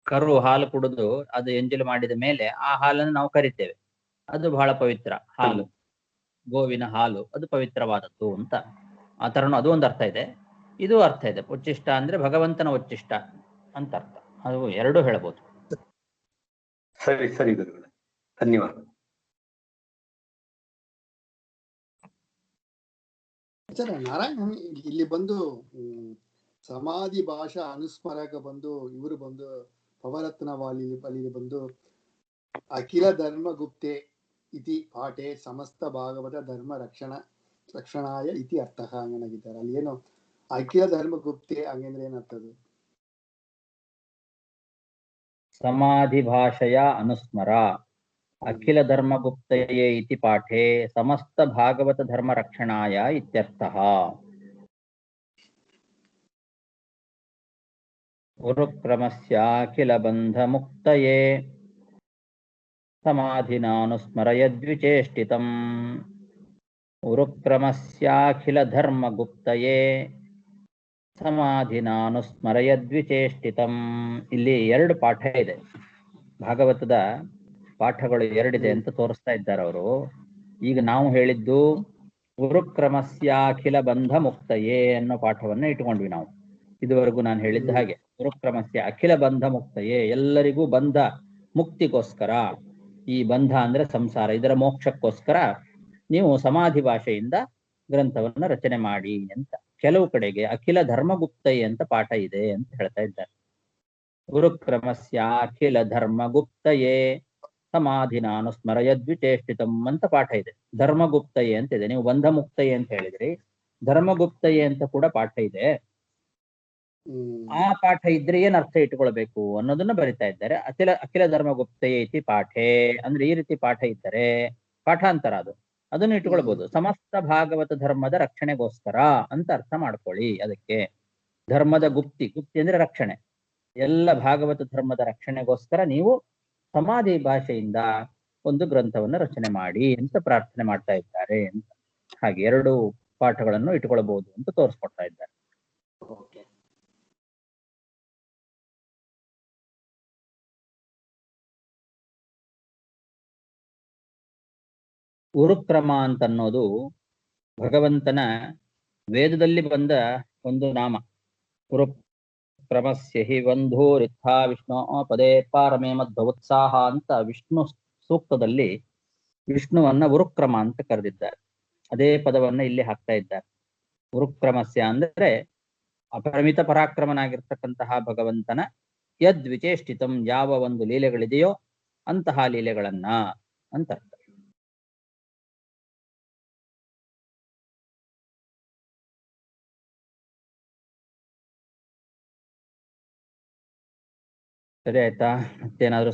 ಕರು ಹಾಲು ಕುಡಿದು ಅದು ಎಂಜಲು ಮಾಡಿದ ಮೇಲೆ ಆ ಹಾಲನ್ನು ನಾವು ಕರಿತೇವೆ, ಅದು ಬಹಳ ಪವಿತ್ರ ಹಾಲು, ಗೋವಿನ ಹಾಲು ಅದು ಪವಿತ್ರವಾದದ್ದು ಅಂತ. ಆ ತರನು ಅದು ಒಂದು ಅರ್ಥ ಇದೆ, ಇದು ಅರ್ಥ ಇದೆ. ಉಚ್ಚಿಷ್ಟ ಅಂದ್ರೆ ಭಗವಂತನ ಉಚ್ಚಿಷ್ಟ ಅಂತ ಅರ್ಥ. ಅದು ಎರಡೂ ಹೇಳ್ಬೋದು. ಸರಿ ಸರಿ ಗುರುಗಳೇ, ಧನ್ಯವಾದ. ನಾರಾಯಣ ಇಲ್ಲಿ ಬಂದು ಸಮಾಧಿ ಭಾಷಾ ಅನುಸ್ಮರಕ ಬಂದು ಇವರು ಬಂದು ಪವರತ್ನ ವಾಲಿ ಬಂದು ಅಖಿಲ ಧರ್ಮ ಗುಪ್ತೆ ಇತಿ ಪಾಠೆ ಸಮಸ್ತ ಭಾಗವತ ಧರ್ಮ ರಕ್ಷಣಾಯ ಇತಿ ಅರ್ಥ ಹಂಗನಾಗಿದ್ದಾರೆ. ಅಲ್ಲಿ ಏನು ಅಖಿಲ ಧರ್ಮ ಗುಪ್ತೆ ಹಂಗಂದ್ರೆ ಏನರ್ಥದು? ಸಮಾಧಿ ಭಾಷೆಯ ಅನುಸ್ಮರ ಅಖಿಲ ಧರ್ಮ ಗುಪ್ತಯೇ ಇತಿ ಪಾಠೆ ಸಮಸ್ತ ಭಾಗವತ ಧರ್ಮ ರಕ್ಷಣಾಯ ಇತ್ಯರ್ಥಃ. ಗುರುಕ್ರಮಸ್ಯಾಖಿಲ ಬಂಧ ಮುಕ್ತಯೇ ಸಮಾಧಿನಾನುಸ್ಮರಯದ್ವಿಚೇಷ್ಟಿತಂ. ಗುರುಕ್ರಮಸ್ಯಾಖಿಲ ಧರ್ಮ ಗುಪ್ತಯೇ ಸಮಾಧಿನಾನುಸ್ಮರಯದ್ವಿಚೇಷ್ಟಿತಂ. ಇಲ್ಲಿ 2 ಪಾಠ ಇದೆ. ಭಾಗವತದ ಪಾಠಗಳು 2 ಇದೆ ಅಂತ ತೋರಿಸ್ತಾ ಇದ್ದಾರೆ ಅವರು. ಈಗ ನಾವು ಹೇಳಿದ್ದು ಗುರುಕ್ರಮಸ್ಯಾಖಿಲ ಬಂಧ ಮುಕ್ತಯೇ ಅನ್ನೋ ಪಾಠವನ್ನ ಇಟ್ಕೊಂಡ್ವಿ ನಾವು. ಇದುವರೆಗೂ ನಾನು ಹೇಳಿದ್ದ ಹಾಗೆ ಗುರುಕ್ರಮಸ್ಯ ಅಖಿಲ ಬಂಧ ಮುಕ್ತಯೇ, ಎಲ್ಲರಿಗೂ ಬಂಧ ಮುಕ್ತಿಗೋಸ್ಕರ, ಈ ಬಂಧ ಅಂದ್ರೆ ಸಂಸಾರ, ಇದರ ಮೋಕ್ಷಕ್ಕೋಸ್ಕರ ನೀವು ಸಮಾಧಿ ಭಾಷೆಯಿಂದ ಗ್ರಂಥವನ್ನ ರಚನೆ ಮಾಡಿ ಅಂತ. ಕೆಲವು ಕಡೆಗೆ ಅಖಿಲ ಧರ್ಮಗುಪ್ತಯೇ ಅಂತ ಪಾಠ ಇದೆ ಅಂತ ಹೇಳ್ತಾ ಇದ್ದಾರೆ. ಗುರುಕ್ರಮಸ್ಯ ಅಖಿಲ ಧರ್ಮಗುಪ್ತಯೇ ಸಮಾಧಿನಾನುಸ್ಮರಯದ್ವಿಚೇಷ್ಟಿತಂ ಅಂತ ಪಾಠ ಇದೆ. ಧರ್ಮಗುಪ್ತಯೇ ಅಂತ ಇದೆ. ನೀವು ಬಂಧ ಮುಕ್ತಯೇ ಅಂತ ಹೇಳಿದ್ರಿ, ಧರ್ಮಗುಪ್ತಯೇ ಅಂತ ಕೂಡ ಪಾಠ ಇದೆ. ಆ ಪಾಠ ಇದ್ರೆ ಏನ್ ಅರ್ಥ ಇಟ್ಕೊಳ್ಬೇಕು ಅನ್ನೋದನ್ನ ಬರಿತಾ ಇದ್ದಾರೆ. ಅಖಿಲ ಧರ್ಮಗುಪ್ತಯೇ ಇತಿ ಪಾಠೆ ಅಂದ್ರೆ ಈ ರೀತಿ ಪಾಠ ಇದ್ದರೆ ಪಾಠಾಂತರ ಅದನ್ನು ಇಟ್ಕೊಳ್ಬಹುದು. ಸಮಸ್ತ ಭಾಗವತ ಧರ್ಮದ ರಕ್ಷಣೆಗೋಸ್ಕರ ಅಂತ ಅರ್ಥ ಮಾಡ್ಕೊಳ್ಳಿ. ಅದಕ್ಕೆ ಧರ್ಮದ ಗುಪ್ತಿ ಅಂದ್ರೆ ರಕ್ಷಣೆ, ಎಲ್ಲ ಭಾಗವತ ಧರ್ಮದ ರಕ್ಷಣೆಗೋಸ್ಕರ ನೀವು ಸಮಾಧಿ ಭಾಷೆಯಿಂದ ಒಂದು ಗ್ರಂಥವನ್ನು ರಚನೆ ಮಾಡಿ ಅಂತ ಪ್ರಾರ್ಥನೆ ಮಾಡ್ತಾ ಇದ್ದಾರೆ ಅಂತ. ಹಾಗೆ 2 ಪಾಠಗಳನ್ನು ಇಟ್ಕೊಳ್ಬಹುದು ಅಂತ ತೋರಿಸ್ಕೊಡ್ತಾ ಇದ್ದಾರೆ. ಗುರುಕ್ರಮ ಅಂತ ಅನ್ನೋದು ಭಗವಂತನ ವೇದದಲ್ಲಿ ಬಂದ ಒಂದು ನಾಮ. ಗುರುಕ್ರಮಸ್ಯ ಹಿ ಬಂಧೂರಿತ್ಥಾ ವಿಷ್ಣು ಪದೇ ಪಾರಮೇ ಮಧ್ವೋತ್ಸಾಹ ಅಂತ ವಿಷ್ಣು ಸೂಕ್ತದಲ್ಲಿ ವಿಷ್ಣುವನ್ನ ಗುರುಕ್ರಮ ಅಂತ ಕರೆದಿದ್ದಾರೆ. ಅದೇ ಪದವನ್ನ ಇಲ್ಲಿ ಹಾಕ್ತಾ ಇದ್ದಾರೆ. ಗುರುಕ್ರಮಸ್ಯ ಅಂದ್ರೆ ಅಪರಿಮಿತ ಪರಾಕ್ರಮನಾಗಿರ್ತಕ್ಕಂತಹ ಭಗವಂತನ ಯದ್ವಿಚೇಷ್ಟಿತಂ, ಯಾವ ಒಂದು ಲೀಲೆಗಳಿದೆಯೋ ಅಂತಹ ಲೀಲೆಗಳನ್ನ ಅಂತ ಅರ್ಥ. ಸರಿ ಆಯ್ತಾ? ಮತ್ತೇನಾದ್ರೂ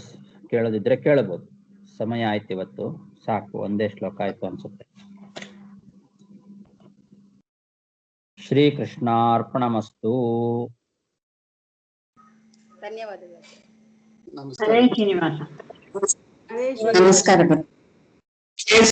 ಕೇಳೋದಿದ್ರೆ ಕೇಳಬಹುದು. ಸಮಯ ಆಯ್ತು, ಇವತ್ತು ಸಾಕು, ಒಂದೇ ಶ್ಲೋಕ ಆಯ್ತು ಅನ್ಸುತ್ತೆ. ಶ್ರೀಕೃಷ್ಣಾರ್ಪಣಮಸ್ತು. ಧನ್ಯವಾದಗಳು. ನಮಸ್ಕಾರ. ನಮಸ್ಕಾರ.